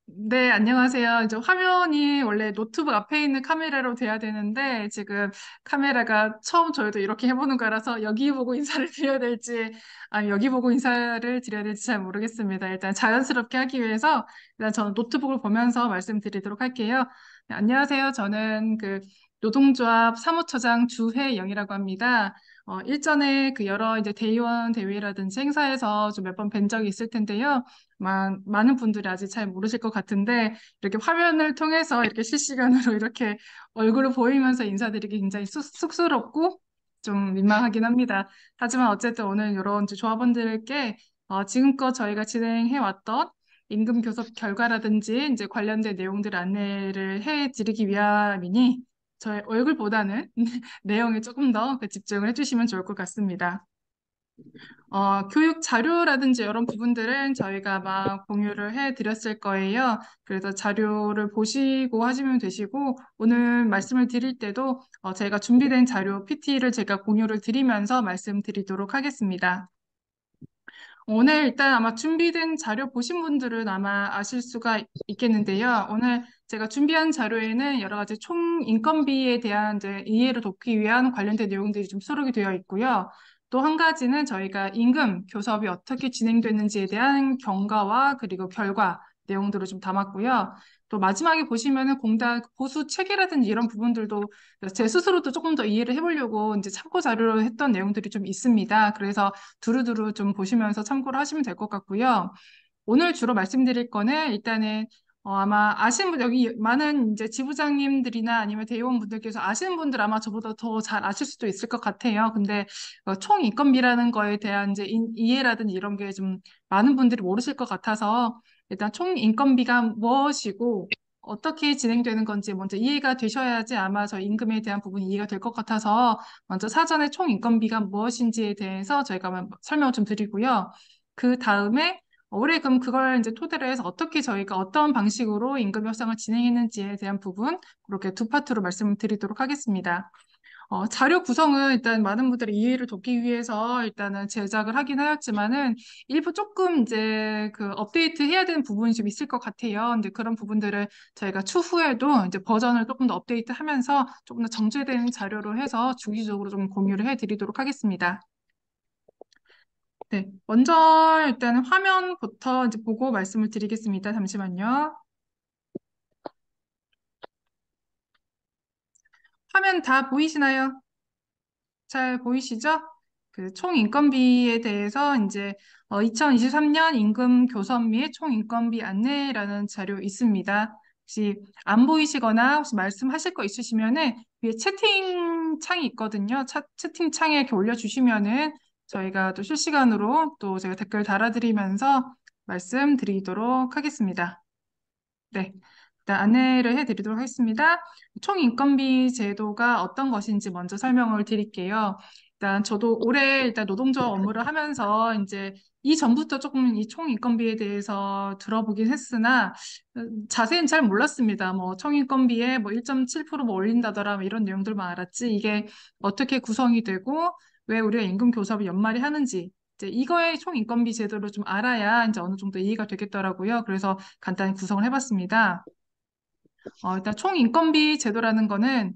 네, 안녕하세요. 이제 화면이 원래 노트북 앞에 있는 카메라로 돼야 되는데, 지금 카메라가 처음 저희도 이렇게 해보는 거라서 여기 보고 인사를 드려야 될지, 아니, 여기 보고 인사를 드려야 될지 잘 모르겠습니다. 일단 자연스럽게 하기 위해서, 일단 저는 노트북을 보면서 말씀드리도록 할게요. 네, 안녕하세요. 저는 노동조합 사무처장 주혜영이라고 합니다. 일전에 여러 이제 대의원 대회라든지 행사에서 좀 몇 번 뵌 적이 있을 텐데요. 많은 분들이 아직 잘 모르실 것 같은데, 이렇게 화면을 통해서 이렇게 실시간으로 이렇게 얼굴을 보이면서 인사드리기 굉장히 쑥스럽고 좀 민망하긴 합니다. 하지만 어쨌든 오늘 이런 이제 조합원들께 지금껏 저희가 진행해왔던 임금 교섭 결과라든지 이제 관련된 내용들 안내를 해드리기 위함이니 저의 얼굴보다는 내용에 조금 더 집중을 해주시면 좋을 것 같습니다. 교육 자료라든지 이런 부분들은 저희가 막 공유를 해드렸을 거예요. 그래서 자료를 보시고 하시면 되시고, 오늘 말씀을 드릴 때도 제가 준비된 자료 PT를 제가 공유를 드리면서 말씀드리도록 하겠습니다. 오늘 일단 아마 준비된 자료 보신 분들은 아마 아실 수가 있겠는데요. 오늘 제가 준비한 자료에는 여러 가지 총 인건비에 대한 이제 이해를 돕기 위한 관련된 내용들이 좀 수록이 되어 있고요. 또 한 가지는 저희가 임금 교섭이 어떻게 진행됐는지에 대한 경과와 그리고 결과 내용들을 좀 담았고요. 또 마지막에 보시면은 공단 보수 체계라든지 이런 부분들도 제 스스로도 조금 더 이해를 해보려고 이제 참고 자료로 했던 내용들이 좀 있습니다. 그래서 두루두루 좀 보시면서 참고를 하시면 될 것 같고요. 오늘 주로 말씀드릴 거는 일단은 아마 아시는 분, 여기 많은 이제 지부장님들이나 아니면 대의원분들께서 아시는 분들 아마 저보다 더 잘 아실 수도 있을 것 같아요. 근데 총 인건비라는 거에 대한 이제 이해라든지 이런 게 좀 많은 분들이 모르실 것 같아서 일단 총 인건비가 무엇이고 어떻게 진행되는 건지 먼저 이해가 되셔야지 아마 저 임금에 대한 부분이 이해가 될 것 같아서 먼저 사전에 총 인건비가 무엇인지에 대해서 저희가 한번 설명을 좀 드리고요. 그 다음에 올해 그럼 그걸 이제 토대로 해서 어떻게 저희가 어떤 방식으로 임금 협상을 진행했는지에 대한 부분 그렇게 두 파트로 말씀을 드리도록 하겠습니다. 자료 구성은 일단 많은 분들의 이해를 돕기 위해서 일단은 제작을 하긴 하였지만은 일부 조금 이제 업데이트 해야 되는 부분이 좀 있을 것 같아요. 근데 그런 부분들을 저희가 추후에도 이제 버전을 조금 더 업데이트 하면서 조금 더 정제된 자료로 해서 주기적으로 좀 공유를 해드리도록 하겠습니다. 네, 먼저 일단은 화면부터 이제 보고 말씀을 드리겠습니다. 잠시만요. 화면 다 보이시나요? 잘 보이시죠? 총 인건비에 대해서 이제 2023년 임금 교섭 및 총 인건비 안내라는 자료 있습니다. 혹시 안 보이시거나 혹시 말씀하실 거 있으시면은 위에 채팅 창이 있거든요. 채팅 창에 이렇게 올려주시면은 저희가 또 실시간으로 또 제가 댓글 달아드리면서 말씀드리도록 하겠습니다. 네. 일단 안내를 해드리도록 하겠습니다. 총 인건비 제도가 어떤 것인지 먼저 설명을 드릴게요. 일단 저도 올해 일단 노동조 업무를 하면서 이제 이전부터 조금 이 총 인건비에 대해서 들어보긴 했으나 자세히는 잘 몰랐습니다. 뭐 총 인건비에 뭐 1.7%뭐 올린다더라 뭐 이런 내용들만 알았지 이게 어떻게 구성이 되고 왜 우리가 임금 교섭을 연말에 하는지 이제 이거의 총 인건비 제도를 좀 알아야 이제 어느 정도 이해가 되겠더라고요. 그래서 간단히 구성을 해봤습니다. 일단 총 인건비 제도라는 거는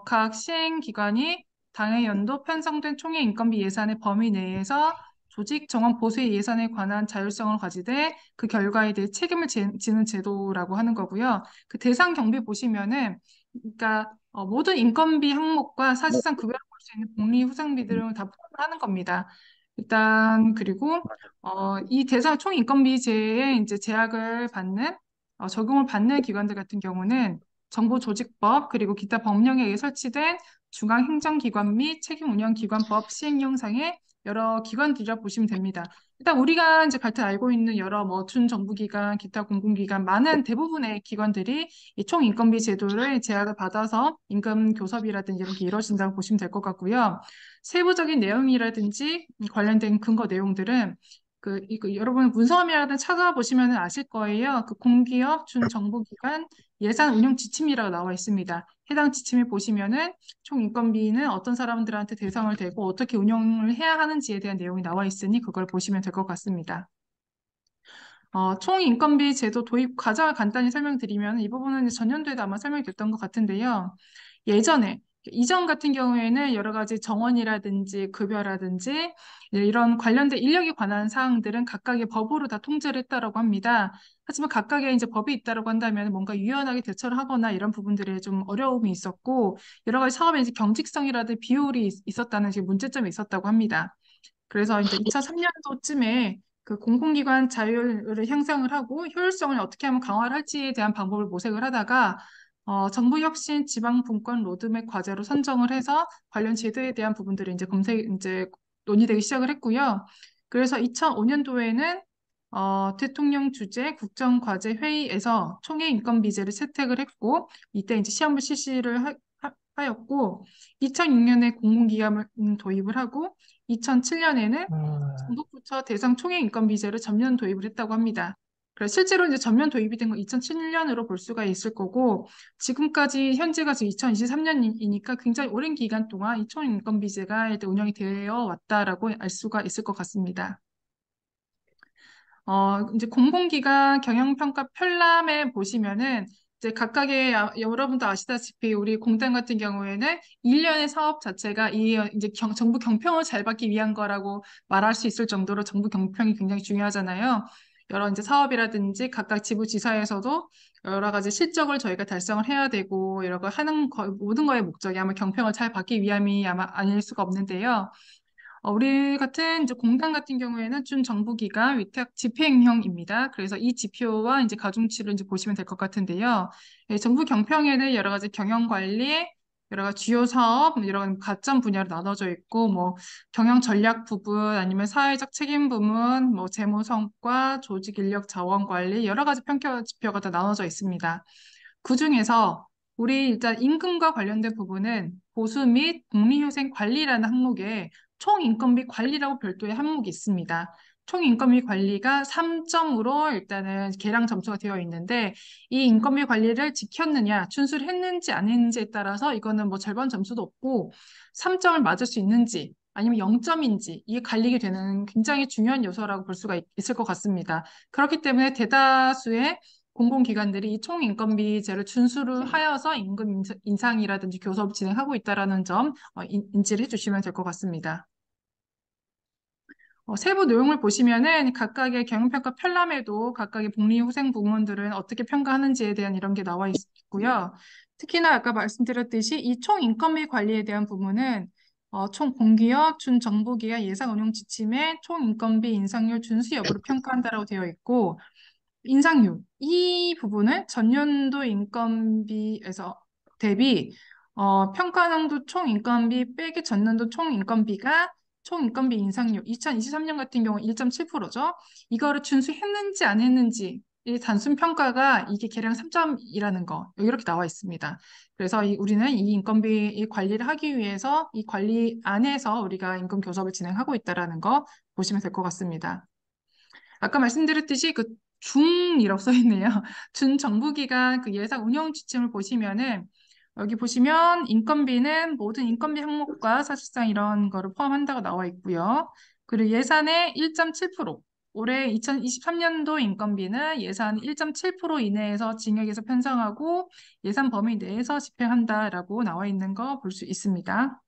각 시행기관이 당해 연도 편성된 총액 인건비 예산의 범위 내에서 조직 정원 보수의 예산에 관한 자율성을 가지되 그 결과에 대해 책임을 지는 제도라고 하는 거고요. 그 대상 경비 보시면은 그러니까 모든 인건비 항목과 사실상 급여를 볼 수 있는 복리 후생비들을 다 포함하는 겁니다. 일단 그리고 이 대상 총 인건비제에 이제 제약을 받는 적용을 받는 기관들 같은 경우는 정보조직법 그리고 기타 법령에 의해 설치된 중앙행정기관 및 책임운영기관법 시행령상의 여러 기관들이라 보시면 됩니다. 일단 우리가 이제 갈때 알고 있는 여러 뭐 준정부기관, 기타 공공기관 많은 대부분의 기관들이 이 총인건비 제도를 제약을 받아서 임금 교섭이라든지 이런 게 이루어진다고 보시면 될 것 같고요. 세부적인 내용이라든지 관련된 근거 내용들은 이거 여러분 문서험이라든 찾아보시면 아실 거예요. 공기업 준정부기관 예산 운영 지침이라고 나와 있습니다. 해당 지침을 보시면은 총 인건비는 어떤 사람들한테 대상을 대고 어떻게 운영을 해야 하는지에 대한 내용이 나와 있으니 그걸 보시면 될 것 같습니다. 총인건비 제도 도입 과정을 간단히 설명드리면 이 부분은 이제 전년도에도 아마 설명이 됐던 것 같은데요. 예전에 이전 같은 경우에는 여러 가지 정원이라든지 급여라든지 이런 관련된 인력에 관한 사항들은 각각의 법으로 다 통제를 했다라고 합니다. 하지만 각각의 이제 법이 있다라고 한다면 뭔가 유연하게 대처를 하거나 이런 부분들에 좀 어려움이 있었고 여러 가지 사업의 이제 경직성이라든지 비효율이 있었다는 지금 문제점이 있었다고 합니다. 그래서 이제 2003년도쯤에 그 공공기관 자율을 향상을 하고 효율성을 어떻게 하면 강화를 할지에 대한 방법을 모색을 하다가 정부 혁신 지방 분권 로드맵 과제로 선정을 해서 관련 제도에 대한 부분들을 이제 이제 논의되기 시작을 했고요. 그래서 2005년도에는 대통령 주재 국정과제 회의에서 총회 인건비제를 채택을 했고 이때 이제 시험을 실시를 하였고 2006년에 공공기관을 도입을 하고 2007년에는 아, 정부부처 대상 총액 인건비제를 전면 도입을 했다고 합니다. 그래서 실제로 이제 전면 도입이 된 건 2007년으로 볼 수가 있을 거고 지금까지 현재가 지금 2023년이니까 굉장히 오랜 기간 동안 이 총인건비제가 일단 운영이 되어 왔다라고 알 수가 있을 것 같습니다. 이제 공공기관 경영평가 편람에 보시면은 이제 각각의 여러분도 아시다시피 우리 공단 같은 경우에는 일련의 사업 자체가 이 이제 정부 경평을 잘 받기 위한 거라고 말할 수 있을 정도로 정부 경평이 굉장히 중요하잖아요. 여러 이제 사업이라든지 각각 지부지사에서도 여러 가지 실적을 저희가 달성을 해야 되고 여러 거 하는 모든 거의 목적이 아마 경평을 잘 받기 위함이 아마 아닐 수가 없는데요. 우리 같은 이제 공단 같은 경우에는 준정부기관 위탁 집행형입니다. 그래서 이 지표와 이제 가중치를 이제 보시면 될 것 같은데요. 예, 정부 경평에는 여러 가지 경영 관리, 여러 가지 주요 사업, 뭐 여러 가지 가점 분야로 나눠져 있고, 뭐 경영 전략 부분, 아니면 사회적 책임 부문, 뭐 재무 성과, 조직 인력 자원 관리 여러 가지 평가 지표가 다 나눠져 있습니다. 그중에서 우리 일단 임금과 관련된 부분은 보수 및 복리후생 관리라는 항목에 총인건비 관리라고 별도의 항목이 있습니다. 총인건비 관리가 3점으로 일단은 계량 점수가 되어 있는데 이 인건비 관리를 지켰느냐, 준수를 했는지 안 했는지에 따라서 이거는 뭐 절반 점수도 없고 3점을 맞을 수 있는지 아니면 0점인지 이게 갈리게 되는 굉장히 중요한 요소라고 볼 수가 있을 것 같습니다. 그렇기 때문에 대다수의 공공기관들이 이 총인건비제를 준수를 하여서 임금 인상이라든지 교섭을 진행하고 있다는 점 인지를 해주시면 될 것 같습니다. 세부 내용을 보시면은 각각의 경영평가 편람에도 각각의 복리후생 부문들은 어떻게 평가하는지에 대한 이런 게 나와 있고요. 특히나 아까 말씀드렸듯이 이 총인건비 관리에 대한 부분은 총 공기업, 준정부기업 예산 운영 지침의 총인건비 인상률 준수 여부를 평가한다라고 되어 있고 인상률. 이 부분을 전년도 인건비에서 대비 평가당도 총인건비 빼기 전년도 총인건비가 총인건비 인상률 2023년 같은 경우 1.7%죠. 이거를 준수했는지 안 했는지 이 단순 평가가 이게 계량 3점이라는 거 이렇게 나와 있습니다. 그래서 우리는 이 인건비 이 관리를 하기 위해서 이 관리 안에서 우리가 임금 교섭을 진행하고 있다라는 거 보시면 될 것 같습니다. 아까 말씀드렸듯이 그 중이라고 써 있네요. 준정부기관 그 예산 운영 지침을 보시면은 여기 보시면 인건비는 모든 인건비 항목과 사실상 이런 거를 포함한다고 나와 있고요. 그리고 예산의 1.7%, 올해 2023년도 인건비는 예산 1.7% 이내에서 징역에서 편성하고 예산 범위 내에서 집행한다라고 나와 있는 거 볼 수 있습니다.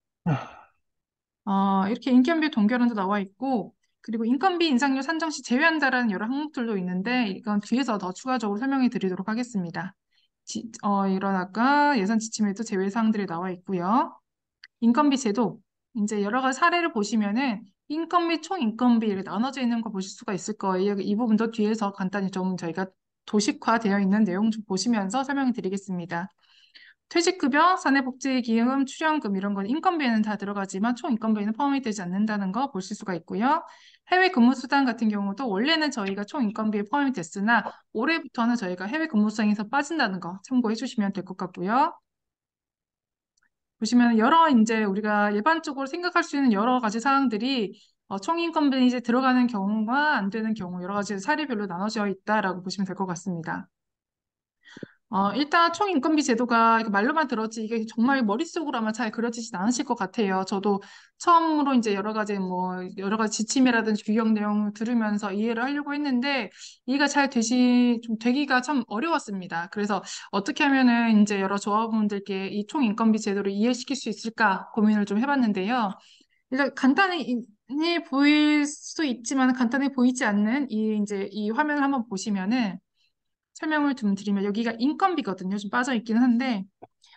아, 이렇게 인건비 동결론도 나와 있고, 그리고 인건비 인상률 산정 시 제외한다라는 여러 항목들도 있는데, 이건 뒤에서 더 추가적으로 설명해 드리도록 하겠습니다. 이런 아까 예산 지침에도 제외 사항들이 나와 있고요. 인건비 제도, 이제 여러 가지 사례를 보시면은 인건비, 총인건비 이렇게 나눠져 있는 거 보실 수가 있을 거예요. 이 부분도 뒤에서 간단히 좀 저희가 도식화되어 있는 내용 좀 보시면서 설명해 드리겠습니다. 퇴직급여, 사내복지기금, 출연금 이런 건 인건비에는 다 들어가지만 총 인건비에는 포함이 되지 않는다는 거 보실 수가 있고요. 해외 근무 수당 같은 경우도 원래는 저희가 총 인건비에 포함이 됐으나 올해부터는 저희가 해외 근무 수당에서 빠진다는 거 참고해 주시면 될 것 같고요. 보시면 여러 이제 우리가 일반적으로 생각할 수 있는 여러 가지 사항들이 총 인건비에 이제 들어가는 경우와 안 되는 경우 여러 가지 사례별로 나눠져 있다라고 보시면 될 것 같습니다. 일단 총인건비 제도가 이렇게 말로만 들었지 이게 정말 머릿속으로 아마 잘 그려지진 않으실 것 같아요. 저도 처음으로 이제 여러 가지 지침이라든지 규정 내용을 들으면서 이해를 하려고 했는데 이해가 잘 좀 되기가 참 어려웠습니다. 그래서 어떻게 하면은 이제 여러 조합원들께 이 총인건비 제도를 이해시킬 수 있을까 고민을 좀 해봤는데요. 일단 간단히 보일 수 있지만 간단히 보이지 않는 이 화면을 한번 보시면은 설명을 좀 드리면 여기가 인건비거든요. 좀 빠져 있기는 한데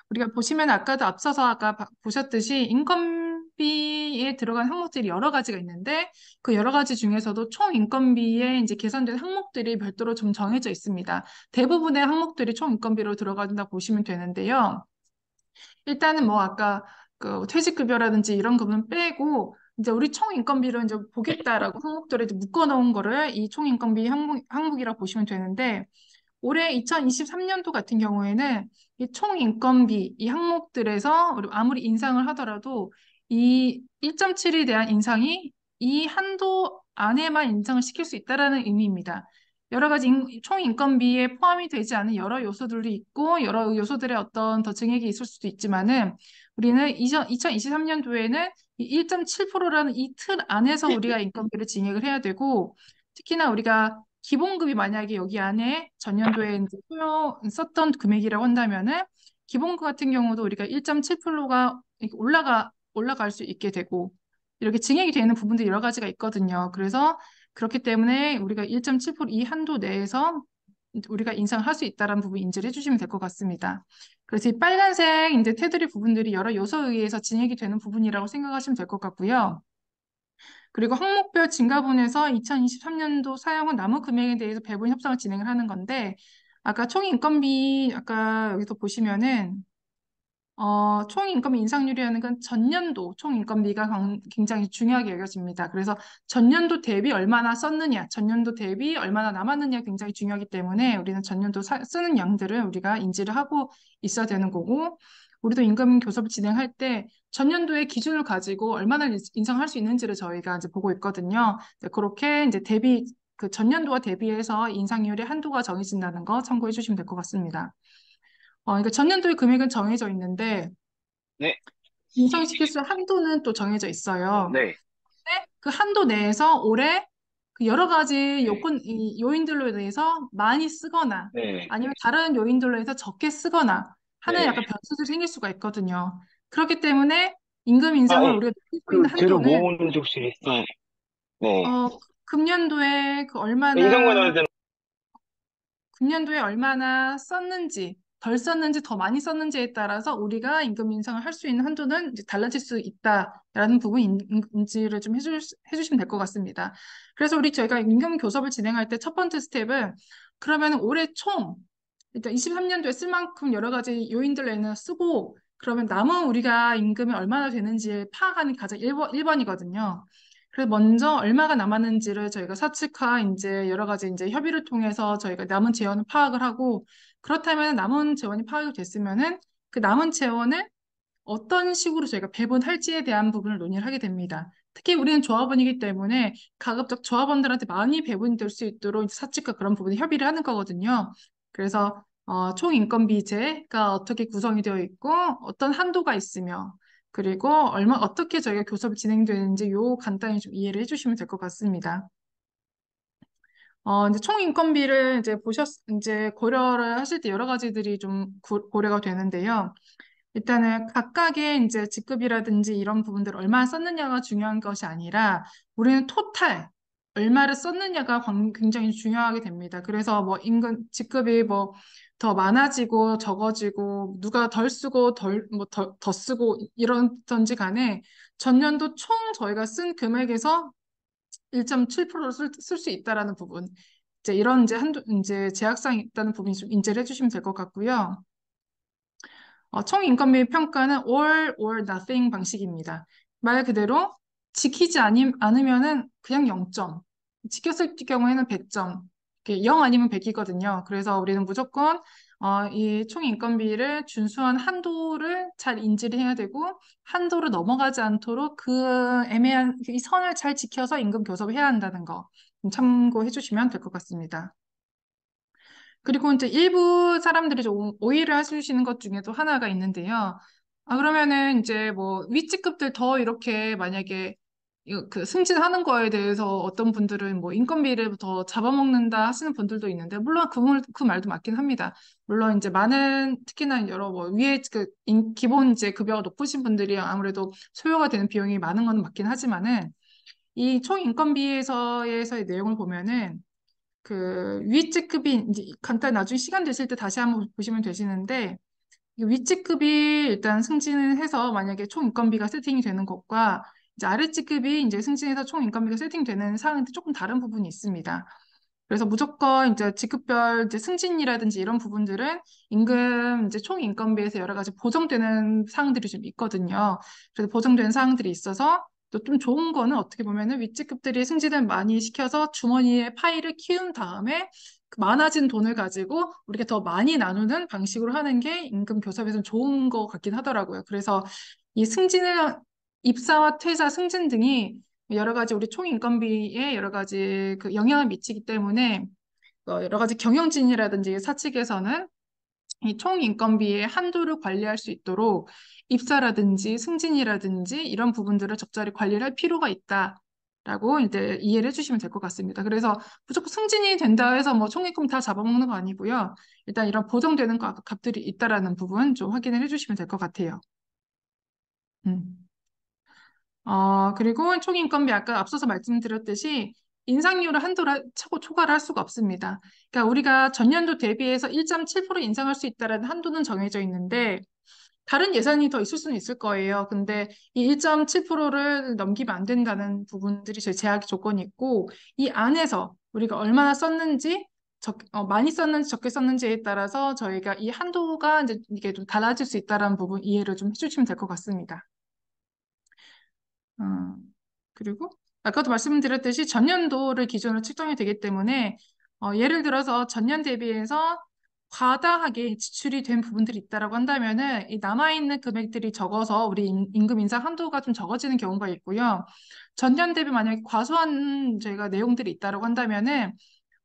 우리가 보시면 아까도 앞서서 보셨듯이 인건비에 들어간 항목들이 여러 가지가 있는데 그 여러 가지 중에서도 총 인건비에 이제 계산된 항목들이 별도로 좀 정해져 있습니다. 대부분의 항목들이 총 인건비로 들어간다 보시면 되는데요. 일단은 뭐 아까 그 퇴직급여라든지 이런 거는 빼고 이제 우리 총 인건비로 이제 보겠다라고 항목들을 이제 묶어 놓은 거를 이 총 인건비 항목이라고 보시면 되는데 올해 2023년도 같은 경우에는 이 총인건비 이 항목들에서 우리 아무리 인상을 하더라도 이 1.7에 대한 인상이 이 한도 안에만 인상을 시킬 수 있다라는 의미입니다. 여러 가지 총인건비에 포함이 되지 않은 여러 요소들이 있고 여러 요소들의 어떤 더 증액이 있을 수도 있지만은 우리는 2023년도에는 이 1.7%라는 이 틀 안에서 우리가 인건비를 증액을 해야 되고 특히나 우리가 기본급이 만약에 여기 안에 전년도에 이제 썼던 금액이라고 한다면은 기본급 같은 경우도 우리가 1.7%가 올라갈 수 있게 되고 이렇게 증액이 되는 부분도 여러 가지가 있거든요. 그래서 그렇기 때문에 우리가 1.7%이 한도 내에서 우리가 인상할 수 있다는 부분 인지를 해주시면 될 것 같습니다. 그래서 이 빨간색 이제 테두리 부분들이 여러 요소에 의해서 진행이 되는 부분이라고 생각하시면 될 것 같고요. 그리고 항목별 증가분에서 2023년도 사용한 남은 금액에 대해서 배분 협상을 진행을 하는 건데 아까 총인건비 아까 여기서 보시면은 총인건비 인상률이라는 건 전년도 총인건비가 굉장히 중요하게 여겨집니다. 그래서 전년도 대비 얼마나 썼느냐, 전년도 대비 얼마나 남았느냐 굉장히 중요하기 때문에 우리는 전년도 쓰는 양들을 우리가 인지를 하고 있어야 되는 거고, 우리도 임금 교섭을 진행할 때 전년도의 기준을 가지고 얼마나 인상할 수 있는지를 저희가 이제 보고 있거든요. 그렇게 이제 그 전년도와 대비해서 인상률의 한도가 정해진다는 거 참고해 주시면 될 것 같습니다. 그러니까 전년도의 금액은 정해져 있는데 네, 인상시킬 수 한도는 또 정해져 있어요. 네, 근데 그 한도 내에서 올해 그 여러 가지 네, 요인들로 대해서 많이 쓰거나 네, 아니면 다른 요인들로 해서 적게 쓰거나 하는 네. 약간 변수들이 생길 수가 있거든요. 그렇기 때문에 임금 아, 인상을 예. 우리가 느낄 수 있는 그 재료 한도는 모으는지 혹시 있어요? 네. 금년도에 인상만 넣어야 되는. 금년도에 얼마나 썼는지, 덜 썼는지, 더 많이 썼는지에 따라서 우리가 임금 인상을 할 수 있는 한도는 이제 달라질 수 있다라는 부분 인지를 좀 해주시면 될 것 같습니다. 그래서 저희가 임금 교섭을 진행할 때 첫 번째 스텝은 그러면 올해 총, 일단 23년도에 쓸 만큼 여러 가지 요인들에는 쓰고 그러면 남은 우리가 임금이 얼마나 되는지 파악하는 게 가장 1번이거든요. 그래서 먼저 얼마가 남았는지를 저희가 사측과 이제 여러 가지 이제 협의를 통해서 저희가 남은 재원을 파악을 하고 그렇다면 남은 재원이 파악이 됐으면은 그 남은 재원을 어떤 식으로 저희가 배분할지에 대한 부분을 논의를 하게 됩니다. 특히 우리는 조합원이기 때문에 가급적 조합원들한테 많이 배분이 될 수 있도록 이제 사측과 그런 부분에 협의를 하는 거거든요. 그래서 총인건비제가 어떻게 구성이 되어 있고 어떤 한도가 있으며 그리고 어떻게 저희가 교섭이 진행되는지 요 간단히 좀 이해를 해주시면 될 것 같습니다. 이제 총인건비를 이제 고려를 하실 때 여러 가지들이 좀 고려가 되는데요. 일단은 각각의 이제 직급이라든지 이런 부분들 얼마나 썼느냐가 중요한 것이 아니라 우리는 토탈 얼마를 썼느냐가 굉장히 중요하게 됩니다. 그래서 뭐 임금 직급이 뭐 더 많아지고 적어지고 누가 덜 쓰고 더 쓰고 이런던지 간에 전년도 총 저희가 쓴 금액에서 1.7%를 쓸 수 있다라는 부분 이제 이런 이제 이제 제약사항이 있다는 부분이 좀 인지를 해주시면 될 것 같고요. 총 인건비 평가는 all or nothing 방식입니다. 말 그대로 않으면은 그냥 0점. 지켰을 경우에는 100점. 0 아니면 100이거든요. 그래서 우리는 무조건 이 총 인건비를 준수한 한도를 잘 인지를 해야 되고 한도를 넘어가지 않도록 그 애매한 이 선을 잘 지켜서 임금 교섭을 해야 한다는 거 참고해 주시면 될 것 같습니다. 그리고 이제 일부 사람들이 좀 오해를 해주시는 것 중에도 하나가 있는데요. 그러면은 이제 뭐 윗직급들 더 이렇게 만약에 그 승진하는 거에 대해서 어떤 분들은 뭐 인건비를 더 잡아먹는다 하시는 분들도 있는데, 물론 그 말도 맞긴 합니다. 물론 이제 많은, 특히나 여러 뭐 위에 기본 이제 급여가 높으신 분들이 아무래도 소요가 되는 비용이 많은 건 맞긴 하지만은, 이 총 인건비에서의 내용을 보면은 그 윗직급이 이제 간단히 나중에 시간 되실 때 다시 한번 보시면 되시는데, 이 윗직급이 일단 승진을 해서 만약에 총 인건비가 세팅이 되는 것과 이제 아랫직급이 이제 승진해서 총 인건비가 세팅되는 사항인데 조금 다른 부분이 있습니다. 그래서 무조건 이제 직급별 이제 승진이라든지 이런 부분들은 임금 이제 총 인건비에서 여러 가지 보정되는 사항들이 좀 있거든요. 그래서 보정되는 사항들이 있어서 또 좀 좋은 거는 어떻게 보면은 윗직급들이 승진을 많이 시켜서 주머니에 파이를 키운 다음에 그 많아진 돈을 가지고 우리가 더 많이 나누는 방식으로 하는 게 임금 교섭에서는 좋은 것 같긴 하더라고요. 그래서 이 승진을 입사와 퇴사, 승진 등이 여러 가지 우리 총 인건비에 여러 가지 그 영향을 미치기 때문에 여러 가지 경영진이라든지 사측에서는 이 총 인건비의 한도를 관리할 수 있도록 입사라든지 승진이라든지 이런 부분들을 적절히 관리를 할 필요가 있다라고 이제 이해를 해주시면 될 것 같습니다. 그래서 무조건 승진이 된다 해서 뭐 총인금 다 잡아먹는 거 아니고요. 일단 이런 보정되는 값들이 있다라는 부분 좀 확인을 해주시면 될 것 같아요. 음. 그리고 총인건비 아까 앞서서 말씀드렸듯이 인상률을 한도를 차고 초과를 할 수가 없습니다. 그러니까 우리가 전년도 대비해서 1.7% 인상할 수 있다는 한도는 정해져 있는데 다른 예산이 더 있을 수는 있을 거예요. 근데 이 1.7%를 넘기면 안 된다는 부분들이 저희 제약 조건이 있고 이 안에서 우리가 얼마나 썼는지 많이 썼는지 적게 썼는지에 따라서 저희가 이 한도가 이제 이게 좀 달라질 수 있다는 부분 이해를 좀 해주시면 될 것 같습니다. 음, 그리고 아까도 말씀드렸듯이 전년도를 기준으로 측정이 되기 때문에 예를 들어서 전년 대비해서 과다하게 지출이 된 부분들이 있다라고 한다면은 이 남아있는 금액들이 적어서 우리 임금 인상 한도가 좀 적어지는 경우가 있고요. 전년 대비 만약에 과소한 저희가 내용들이 있다라고 한다면은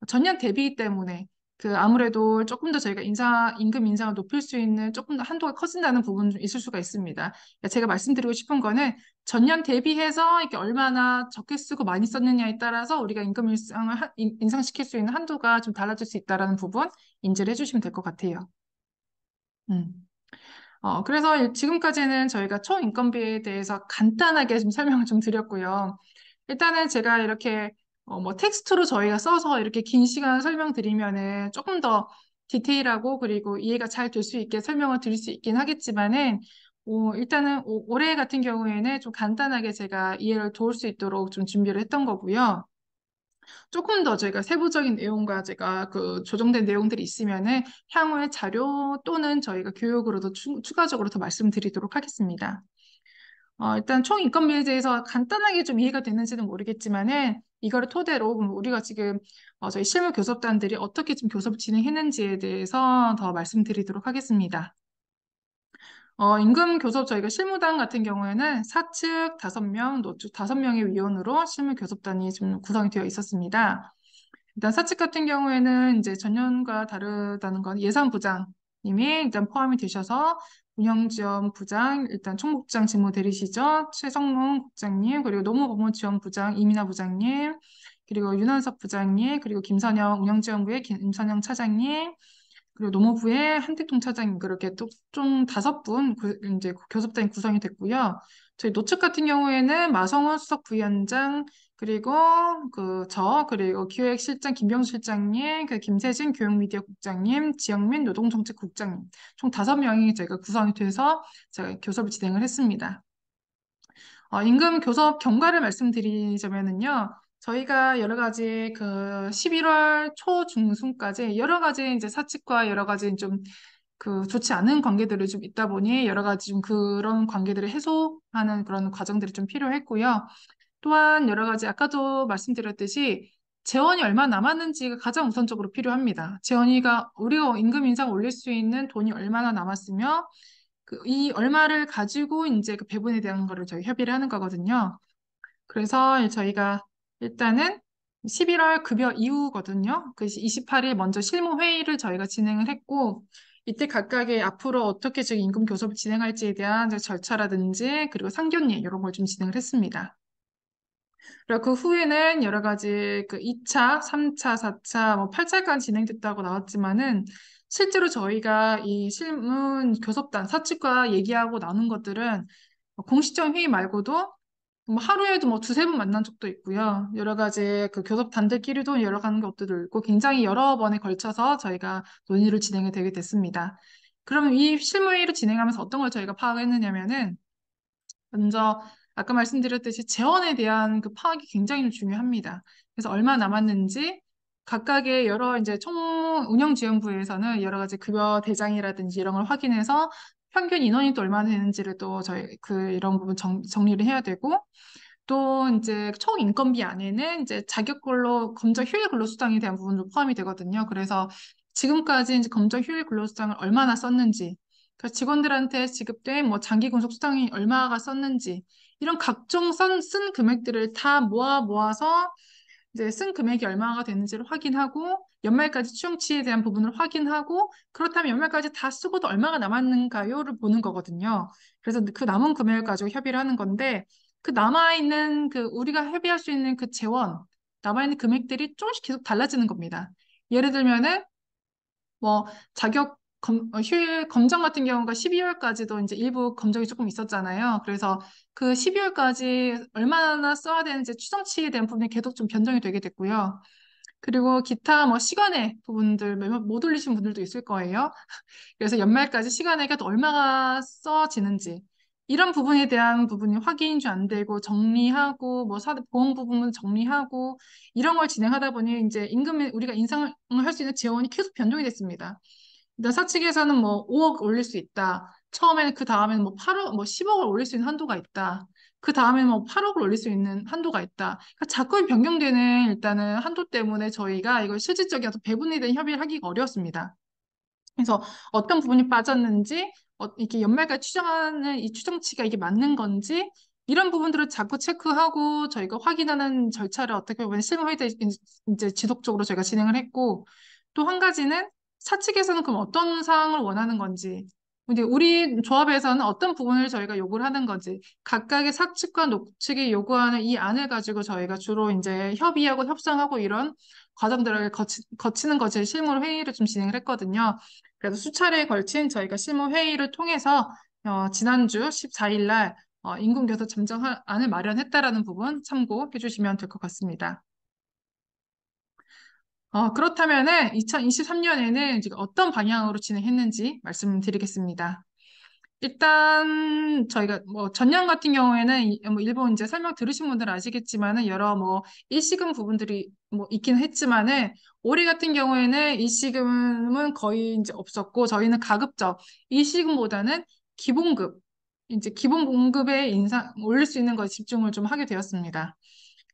전년 대비 때문에 그 아무래도 조금 더 저희가 임금 인상을 높일 수 있는 조금 더 한도가 커진다는 부분이 좀 있을 수가 있습니다. 그러니까 제가 말씀드리고 싶은 거는 전년 대비해서 이렇게 얼마나 적게 쓰고 많이 썼느냐에 따라서 우리가 임금 인상을 인상시킬 수 있는 한도가 좀 달라질 수 있다는 부분 인지를 해주시면 될 것 같아요. 음. 그래서 지금까지는 저희가 총 인건비에 대해서 간단하게 좀 설명을 좀 드렸고요. 일단은 제가 이렇게 뭐 텍스트로 저희가 써서 이렇게 긴 시간 설명드리면은 조금 더 디테일하고 그리고 이해가 잘 될 수 있게 설명을 드릴 수 있긴 하겠지만은 일단은 올해 같은 경우에는 좀 간단하게 제가 이해를 도울 수 있도록 좀 준비를 했던 거고요. 조금 더 저희가 세부적인 내용과 제가 그 조정된 내용들이 있으면은 향후에 자료 또는 저희가 교육으로도 추가적으로 더 말씀드리도록 하겠습니다. 일단 총 인건비에 대해서 간단하게 좀 이해가 됐는지는 모르겠지만은 이거를 토대로 그럼 우리가 지금 저희 실무 교섭단들이 어떻게 좀 교섭을 진행했는지에 대해서 더 말씀드리도록 하겠습니다. 임금 교섭 저희가 실무단 같은 경우에는 사측 5명, 노측 5명의 위원으로 실무 교섭단이 좀 구성이 되어 있었습니다. 일단 사측 같은 경우에는 이제 전년과 다르다는 건 예산부장님이 일단 포함이 되셔서 운영지원부장, 일단 총국장 직무 대리시죠. 최성문 국장님, 그리고 노무업무지원부장 이민아 부장님, 그리고 윤한석 부장님, 그리고 김선영 운영지원부의 김선영 차장님, 그리고 노무부의 한택동 차장님 그렇게 총 5분 이제 교섭단이 구성이 됐고요. 저희 노측 같은 경우에는 마성원 수석 부위원장 그리고 그리고 기획실장 김병수 실장님, 그 김세진 교육미디어 국장님, 지영민 노동정책국장님 총 5명이 저희가 구성이 돼서 제가 교섭을 진행을 했습니다. 임금 교섭 경과를 말씀드리자면은요. 저희가 여러 가지 그 11월 초 중순까지 여러 가지 이제 사측과 여러 가지 좀 그 좋지 않은 관계들이 좀 있다 보니 여러 가지 좀 그런 관계들을 해소하는 그런 과정들이 좀 필요했고요. 또한 여러 가지 아까도 말씀드렸듯이 재원이 얼마 남았는지가 가장 우선적으로 필요합니다. 재원이가 우리가 임금 인상 올릴 수 있는 돈이 얼마나 남았으며 이 얼마를 가지고 이제 그 배분에 대한 거를 저희 협의를 하는 거거든요. 그래서 저희가 일단은 11월 급여 이후거든요. 그 28일 먼저 실무 회의를 저희가 진행을 했고, 이때 각각의 앞으로 어떻게 지금 임금 교섭을 진행할지에 대한 이제 절차라든지, 그리고 상견례 이런 걸 좀 진행을 했습니다. 그리고 그 후에는 여러 가지 그 2차, 3차, 4차, 뭐 8차까지 진행됐다고 나왔지만은 실제로 저희가 이 실문 교섭단 사측과 얘기하고 나눈 것들은 공식적 회의 말고도 뭐 하루에도 뭐 두세 번 만난 적도 있고요. 여러 가지 그 교섭단들끼리도 여러 가지 것들도 있고 굉장히 여러 번에 걸쳐서 저희가 논의를 진행이 되게 됐습니다. 그러면 이 실무회의를 진행하면서 어떤 걸 저희가 파악했느냐면은 먼저 아까 말씀드렸듯이 재원에 대한 그 파악이 굉장히 좀 중요합니다. 그래서 얼마 남았는지 각각의 여러 이제 총 운영지원부에서는 여러 가지 급여 대장이라든지 이런 걸 확인해서 평균 인원이 또 얼마나 되는지를 또 저희 그 이런 부분 정리를 해야 되고 또 이제 총 인건비 안에는 이제 자격 근로 검정 휴일 근로수당에 대한 부분도 포함이 되거든요. 그래서 지금까지 이제 검정 휴일 근로수당을 얼마나 썼는지, 그 직원들한테 지급된 뭐 장기 근속 수당이 얼마가 썼는지 이런 각종 쓴 금액들을 다 모아서 이제 쓴 금액이 얼마가 되는지를 확인하고 연말까지 추정치에 대한 부분을 확인하고 그렇다면 연말까지 다 쓰고도 얼마가 남았는가요를 보는 거거든요. 그래서 그 남은 금액을 가지고 협의를 하는 건데 그 남아있는 그 우리가 협의할 수 있는 그 재원 남아있는 금액들이 조금씩 계속 달라지는 겁니다. 예를 들면은 뭐 휴일 검정 같은 경우가 12월까지도 이제 일부 검정이 조금 있었잖아요. 그래서 그 12월까지 얼마나 써야 되는지 추정치에 대한 부분이 계속 좀 변동이 되게 됐고요. 그리고 기타 뭐 시간의 부분들 못 올리신 분들도 있을 거예요. 그래서 연말까지 시간에가 또 얼마가 써지는지 이런 부분에 대한 부분이 확인이 좀 안 되고 정리하고 뭐 보험 부분은 정리하고 이런 걸 진행하다 보니 이제 임금을 우리가 인상을 할 수 있는 재원이 계속 변동이 됐습니다. 일단 사측에서는 뭐 5억 올릴 수 있다. 처음에는 그 다음에는 뭐 8억, 뭐 10억을 올릴 수 있는 한도가 있다. 그 다음에는 뭐 8억을 올릴 수 있는 한도가 있다. 그러니까 자꾸 변경되는 일단은 한도 때문에 저희가 이걸 실질적인 어떤 배분에 대한 협의를 하기가 어려웠습니다. 그래서 어떤 부분이 빠졌는지, 이렇게 연말까지 추정하는 이 추정치가 이게 맞는 건지, 이런 부분들을 자꾸 체크하고 저희가 확인하는 절차를 어떻게 보면 실무회의 때 이제 지속적으로 저희가 진행을 했고, 또 한 가지는 사측에서는 그럼 어떤 사항을 원하는 건지, 근데 우리 조합에서는 어떤 부분을 저희가 요구를 하는 건지, 각각의 사측과 녹측이 요구하는 이 안을 가지고 저희가 주로 이제 협의하고 협상하고 이런 과정들을 거치는 것을 실무 회의를 좀 진행을 했거든요. 그래서 수차례에 걸친 저희가 실무 회의를 통해서 지난주 14일 날 인공교섭 잠정안을 마련했다라는 부분 참고해 주시면 될 것 같습니다. 그렇다면은 2023년에는 지금 어떤 방향으로 진행했는지 말씀드리겠습니다. 일단 저희가 뭐 전년 같은 경우에는 뭐 일본 이제 설명 들으신 분들은 아시겠지만은 여러 뭐 일시금 부분들이 뭐 있긴 했지만은 올해 같은 경우에는 일시금은 거의 이제 없었고 저희는 가급적 일시금보다는 기본급 이제 기본 봉급의 인상 올릴 수 있는 것에 집중을 좀 하게 되었습니다.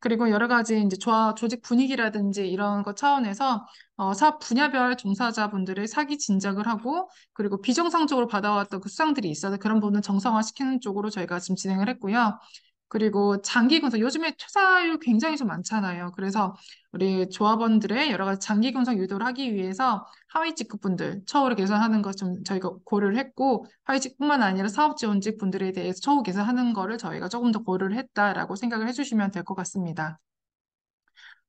그리고 여러 가지 이제 조직 분위기라든지 이런 것 차원에서 사업 분야별 종사자분들의 사기 진작을 하고 그리고 비정상적으로 받아왔던 그 수당들이 있어서 그런 부분을 정상화시키는 쪽으로 저희가 지금 진행을 했고요. 그리고 장기 근속 요즘에 퇴사율 굉장히 좀 많잖아요. 그래서 우리 조합원들의 여러 가지 장기 근속 유도를 하기 위해서 하위 직급분들 처우를 개선하는 것 좀 저희가 고려를 했고 하위 직뿐만 아니라 사업 지원직 분들에 대해서 처우 개선하는 거를 저희가 조금 더 고려를 했다라고 생각을 해주시면 될 것 같습니다.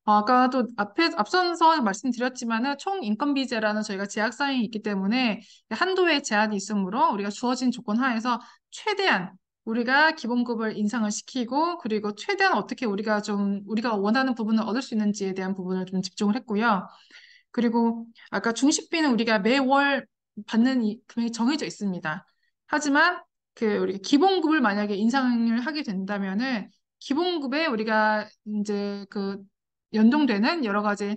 아까도 앞선서 말씀드렸지만은 총 인건비제라는 저희가 제약 사항이 있기 때문에 한도의 제한이 있으므로 우리가 주어진 조건 하에서 최대한 우리가 기본급을 인상을 시키고 그리고 최대한 어떻게 우리가 원하는 부분을 얻을 수 있는지에 대한 부분을 좀 집중을 했고요. 그리고 아까 중식비는 우리가 매월 받는 이 금액이 정해져 있습니다. 하지만 그 우리 기본급을 만약에 인상을 하게 된다면은 기본급에 우리가 이제 그 연동되는 여러 가지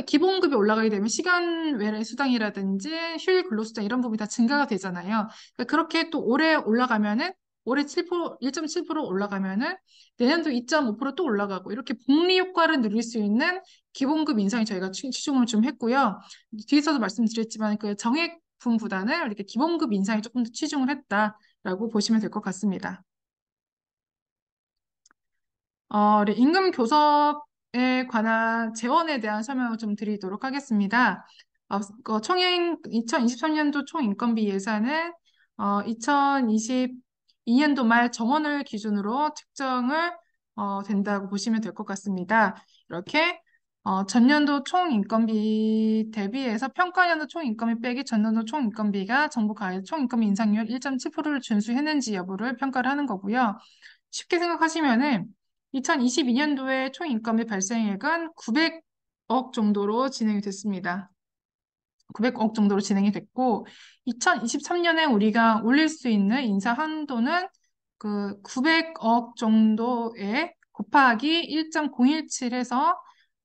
기본급이 올라가게 되면 시간 외래 수당이라든지 휴일 근로수당 이런 부분이 다 증가가 되잖아요. 그러니까 그렇게 또 올해 올라가면은 올해 7%, 1.7% 올라가면은 내년도 2.5%또 올라가고 이렇게 복리 효과를 누릴 수 있는 기본급 인상이 저희가 추진을 좀 했고요. 뒤에서도 말씀드렸지만 그 정액분보다는 이렇게 기본급 인상이 조금 더 치중을 했다라고 보시면 될 것 같습니다. 우리 임금 교섭에 관한 재원에 대한 설명을 좀 드리도록 하겠습니다. 총인 2023년도 총인건비 예산은 2022년도 말 정원을 기준으로 책정을 된다고 보시면 될 것 같습니다. 이렇게 전년도 총인건비 대비해서 평가년도 총인건비 빼기 전년도 총인건비가 정부 가이드 총인건비 인상률 1.7%를 준수했는지 여부를 평가를 하는 거고요. 쉽게 생각하시면은 2022년도에 총인건비 발생액은 900억 정도로 진행이 됐습니다. 900억 정도로 진행이 됐고, 2023년에 우리가 올릴 수 있는 인사 한도는 그 900억 정도에 곱하기 1.017 해서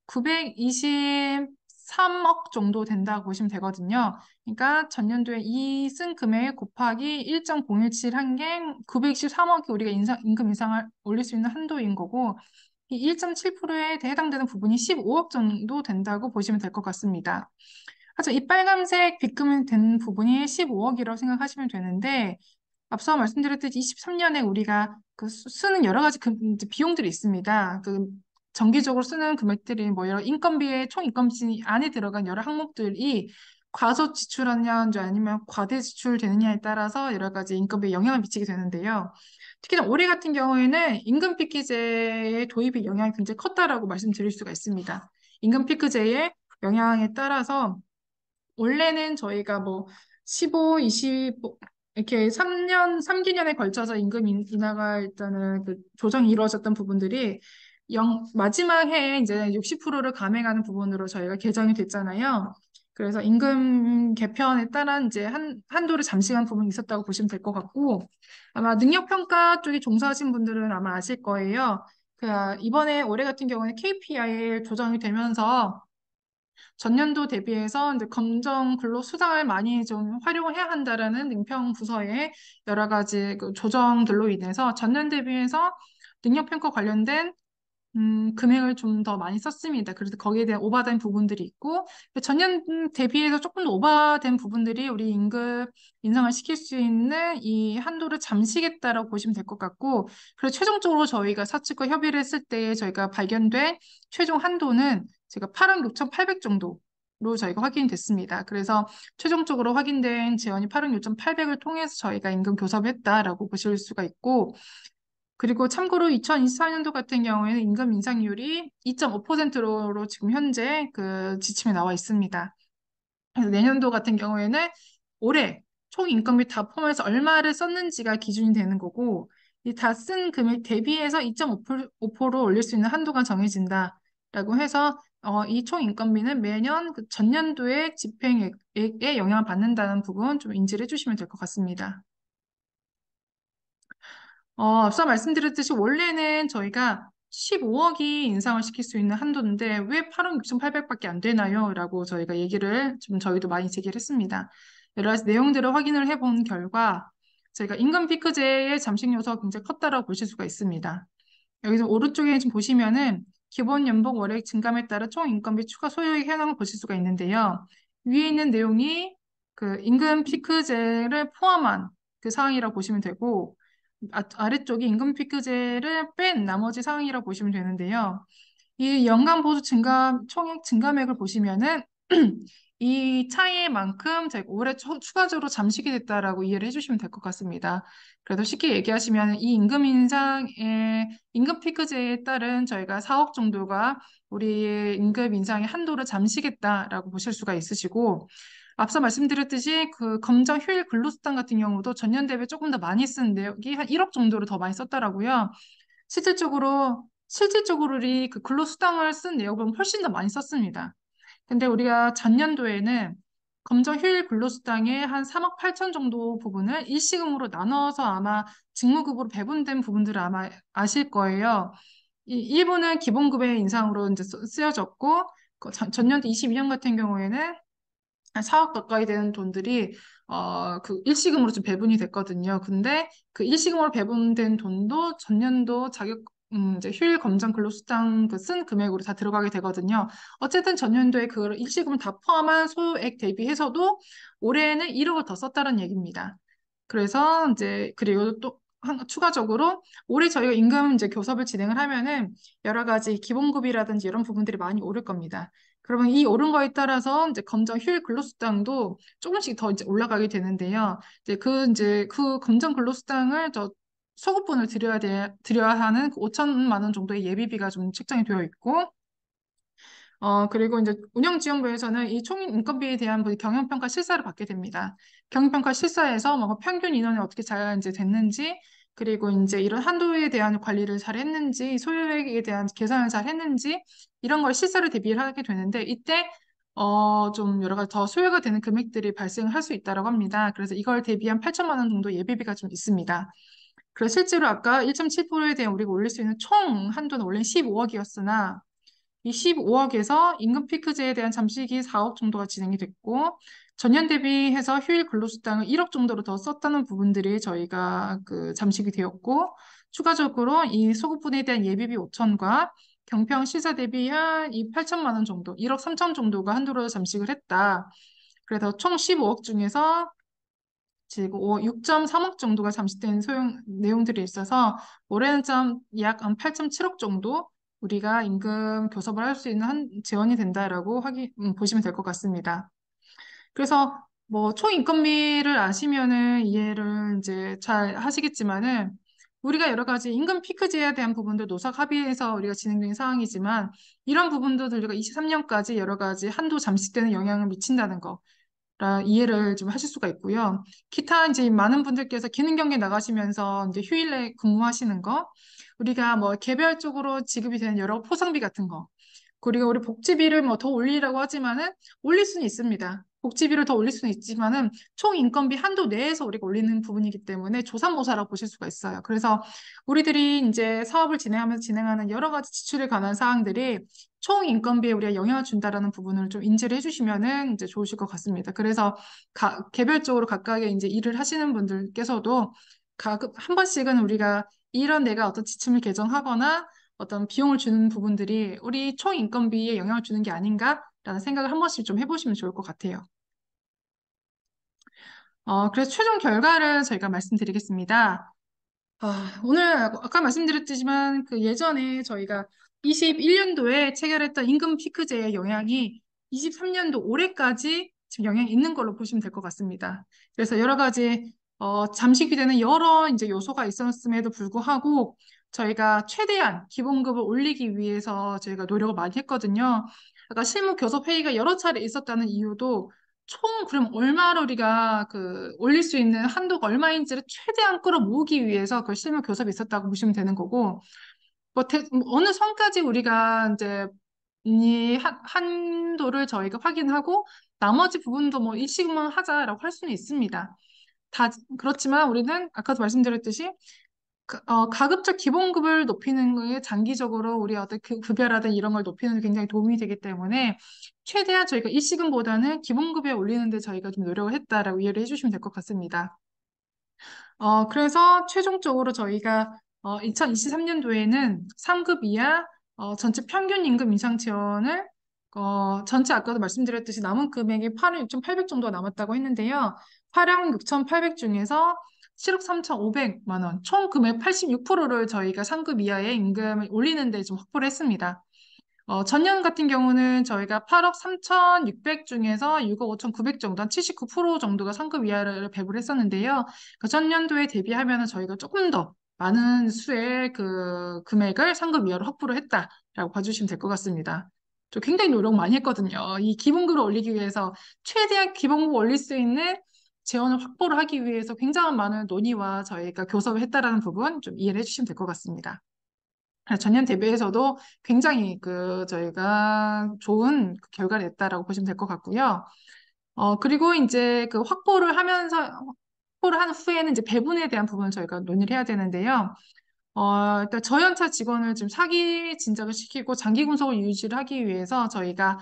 923억 정도 된다고 보시면 되거든요. 그러니까 전년도에 이 쓴 금액 곱하기 1.017 한 게 923억이 우리가 임금 인상을 올릴 수 있는 한도인 거고, 이 1.7%에 해당되는 부분이 15억 정도 된다고 보시면 될 것 같습니다. 하여튼 이 빨간색 빗금이 된 부분이 15억이라고 생각하시면 되는데, 앞서 말씀드렸듯이 23년에 우리가 쓰는 여러 가지 이제 비용들이 있습니다. 정기적으로 쓰는 금액들이 뭐 여러 인건비의 총 인건비 안에 들어간 여러 항목들이 과소 지출하느냐 아니면 과대 지출되느냐에 따라서 여러 가지 인건비에 영향을 미치게 되는데요. 특히나 올해 같은 경우에는 임금 피크제의 도입의 영향이 굉장히 컸다라고 말씀드릴 수가 있습니다. 임금 피크제의 영향에 따라서 원래는 저희가 뭐 15, 20 이렇게 3년, 3기년에 걸쳐서 임금 인하가 일단은 그 조정이 이루어졌던 부분들이 마지막 해에 이제 60%를 감행하는 부분으로 저희가 개정이 됐잖아요. 그래서 임금 개편에 따른 이제 한도를 잠식한 부분이 있었다고 보시면 될 것 같고, 아마 능력평가 쪽에 종사하신 분들은 아마 아실 거예요. 이번에 올해 같은 경우는 KPI 조정이 되면서 전년도 대비해서 이제 검정 근로 수당을 많이 좀 활용해야 한다라는 능평 부서의 여러 가지 그 조정들로 인해서 전년 대비해서 능력평가 관련된 금액을 좀 더 많이 썼습니다. 그래서 거기에 대한 오바된 부분들이 있고, 전년 대비해서 조금 더 오바된 부분들이 우리 임금 인상을 시킬 수 있는 이 한도를 잠시겠다라고 보시면 될 것 같고, 그래서 최종적으로 저희가 사측과 협의를 했을 때 저희가 발견된 최종 한도는 제가 8억 6,800 정도로 저희가 확인됐습니다. 그래서 최종적으로 확인된 재원이 8억 6,800을 통해서 저희가 임금 교섭을 했다라고 보실 수가 있고, 그리고 참고로 2024년도 같은 경우에는 임금 인상률이 2.5%로 지금 현재 그 지침에 나와 있습니다. 그래서 내년도 같은 경우에는 올해 총 인건비 다 포함해서 얼마를 썼는지가 기준이 되는 거고, 이 다 쓴 금액 대비해서 2.5% 올릴 수 있는 한도가 정해진다라고 해서 이 총 인건비는 매년 그 전년도의 집행액에 영향을 받는다는 부분 좀 인지를 해주시면 될 것 같습니다. 앞서 말씀드렸듯이 원래는 저희가 15억이 인상을 시킬 수 있는 한도인데 왜 8억 6,800밖에 안 되나요? 라고 저희가 얘기를 좀 저희도 많이 제기를 했습니다. 여러 가지 내용들을 확인을 해본 결과 저희가 임금 피크제의 잠식 요소가 굉장히 컸다라고 보실 수가 있습니다. 여기서 오른쪽에 지금 보시면은 기본 연봉 월액 증감에 따라 총 인건비 추가 소요액 현황을 보실 수가 있는데요. 위에 있는 내용이 그 임금 피크제를 포함한 그 사항이라고 보시면 되고 아래쪽이 임금 피크제를 뺀 나머지 사항이라고 보시면 되는데요. 이 연간 보수 총액 증감액을 보시면은 이 차이만큼 저희가 올해 추가적으로 잠식이 됐다라고 이해를 해주시면 될 것 같습니다. 그래도 쉽게 얘기하시면 이 임금 인상의 임금 피크제에 따른 저희가 4억 정도가 우리 임금 인상의 한도를 잠식했다라고 보실 수가 있으시고 앞서 말씀드렸듯이 그 검정 휴일 근로수당 같은 경우도 전년 대비 조금 더 많이 쓰는데 여기 한 1억 정도를 더 많이 썼더라고요. 실질적으로 우리 그 근로수당을 쓴 내역은 훨씬 더 많이 썼습니다. 근데 우리가 전년도에는 검정 휴일 근로수당의 한 3억 8천 정도 부분을 일시금으로 나눠서 아마 직무급으로 배분된 부분들을 아마 아실 거예요. 이 일부는 기본급의 인상으로 이제 쓰여졌고 전년도 22년 같은 경우에는 한 4억 가까이 되는 돈들이 그 일시금으로 좀 배분이 됐거든요. 근데 그 일시금으로 배분된 돈도 전년도 이제 휴일 검정 근로수당 그 쓴 금액으로 다 들어가게 되거든요. 어쨌든 전년도에 그 일시금을 다 포함한 소액 대비해서도 올해는 1억을 더 썼다는 얘기입니다. 그래서 이제 그리고 또 추가적으로 올해 저희가 임금 이제 교섭을 진행을 하면은 여러 가지 기본급이라든지 이런 부분들이 많이 오를 겁니다. 그러면 이 오른 거에 따라서 이제 검정 휴일 근로수당도 조금씩 더 이제 올라가게 되는데요. 이제 그 검정 근로수당을 저 소급분을 드려야 하는 그 5천만 원 정도의 예비비가 좀 책정이 되어 있고, 그리고 이제 운영지원부에서는 이 총 인건비에 대한 그 경영평가 실사를 받게 됩니다. 경영평가 실사에서 뭐 평균 인원이 어떻게 잘 이제 됐는지, 그리고 이제 이런 한도에 대한 관리를 잘 했는지, 소요액에 대한 계산을 잘 했는지, 이런 걸 실사를 대비를 하게 되는데, 이때, 좀 여러 가지 더 소요가 되는 금액들이 발생할 수 있다고 합니다. 그래서 이걸 대비한 8천만 원 정도 예비비가 좀 있습니다. 그래서 실제로 아까 1.7%에 대한 우리가 올릴 수 있는 총 한도는 원래 15억이었으나, 이 15억에서 임금 피크제에 대한 잠식이 4억 정도가 진행이 됐고, 전년 대비해서 휴일 근로수당을 1억 정도로 더 썼다는 부분들이 저희가 그 잠식이 되었고, 추가적으로 이 소급분에 대한 예비비 5천과 경평 시사 대비한 이 8천만 원 정도, 1억 3천 정도가 한도로 잠식을 했다. 그래서 총 15억 중에서 지금 6.3억 정도가 잠식된 소용 내용들이 있어서 올해는 약 8.7억 정도 우리가 임금 교섭을 할 수 있는 재원이 된다라고 보시면 될 것 같습니다. 그래서 뭐 총인건비를 아시면은 이해를 이제 잘 하시겠지만은 우리가 여러 가지 임금 피크제에 대한 부분도 노사 합의에서 우리가 진행된 사항이지만 이런 부분도 우리가 23년까지 여러 가지 한도 잠식되는 영향을 미친다는 거. 라 이해를 좀 하실 수가 있고요. 기타 이제 많은 분들께서 기능 경기 나가시면서 이제 휴일에 근무하시는 거, 우리가 뭐 개별적으로 지급이 되는 여러 포상비 같은 거, 그리고 우리 복지비를 뭐 더 올리라고 하지만은 올릴 수는 있습니다. 복지비를 더 올릴 수는 있지만은 총 인건비 한도 내에서 우리가 올리는 부분이기 때문에 조삼모사라고 보실 수가 있어요. 그래서 우리들이 이제 사업을 진행하면서 진행하는 여러 가지 지출에 관한 사항들이 총 인건비에 우리가 영향을 준다라는 부분을 좀 인지를 해주시면은 이제 좋으실 것 같습니다. 그래서 개별적으로 각각의 이제 일을 하시는 분들께서도 한 번씩은 우리가 이런 내가 어떤 지침을 개정하거나 어떤 비용을 주는 부분들이 우리 총 인건비에 영향을 주는 게 아닌가라는 생각을 한 번씩 좀 해보시면 좋을 것 같아요. 그래서 최종 결과를 저희가 말씀드리겠습니다. 오늘 아까 말씀드렸지만 그 예전에 저희가 21년도에 체결했던 임금 피크제의 영향이 23년도 올해까지 지금 영향이 있는 걸로 보시면 될 것 같습니다. 그래서 여러 가지 잠식이 되는 여러 이제 요소가 있었음에도 불구하고 저희가 최대한 기본급을 올리기 위해서 저희가 노력을 많이 했거든요. 아까 실무 교섭 회의가 여러 차례 있었다는 이유도 총 그럼 얼마로 우리가 그 올릴 수 있는 한도가 얼마인지를 최대한 끌어모으기 위해서 그 실무 교섭이 있었다고 보시면 되는 거고 뭐 어느 선까지 우리가 이제 이 한도를 저희가 확인하고 나머지 부분도 뭐 일시금만 하자라고 할 수는 있습니다. 다 그렇지만 우리는 아까도 말씀드렸듯이 가급적 기본급을 높이는 게 장기적으로 우리 어떤 급여라든 이런 걸 높이는 데 굉장히 도움이 되기 때문에 최대한 저희가 일시금보다는 기본급에 올리는 데 저희가 좀 노력을 했다라고 이해를 해주시면 될 것 같습니다. 그래서 최종적으로 저희가 2023년도에는 3급 이하 전체 평균 임금 인상 지원을 전체 아까도 말씀드렸듯이 남은 금액이 8억 6,800 정도가 남았다고 했는데요. 8억 6,800 중에서 7억 3,500만 원, 총 금액 86%를 저희가 3급 이하의 임금을 올리는 데 좀 확보를 했습니다. 전년 같은 경우는 저희가 8억 3,600 중에서 6억 5,900 정도, 한 79% 정도가 상급 이하를 배부를 했었는데요. 그 전년도에 대비하면 저희가 조금 더 많은 수의 그 금액을 상급 이하로 확보를 했다라고 봐주시면 될 것 같습니다. 저 굉장히 노력 많이 했거든요. 이 기본급을 올리기 위해서 최대한 기본급을 올릴 수 있는 재원을 확보를 하기 위해서 굉장한 많은 논의와 저희가 교섭을 했다라는 부분 좀 이해를 해주시면 될 것 같습니다. 전년 대비해서도 굉장히 그 저희가 좋은 그 결과를 냈다라고 보시면 될 것 같고요. 그리고 이제 그 확보를 한 후에는 이제 배분에 대한 부분을 저희가 논의를 해야 되는데요. 일단 저연차 직원을 좀 사기 진작을 시키고 장기 군속을 유지를 하기 위해서 저희가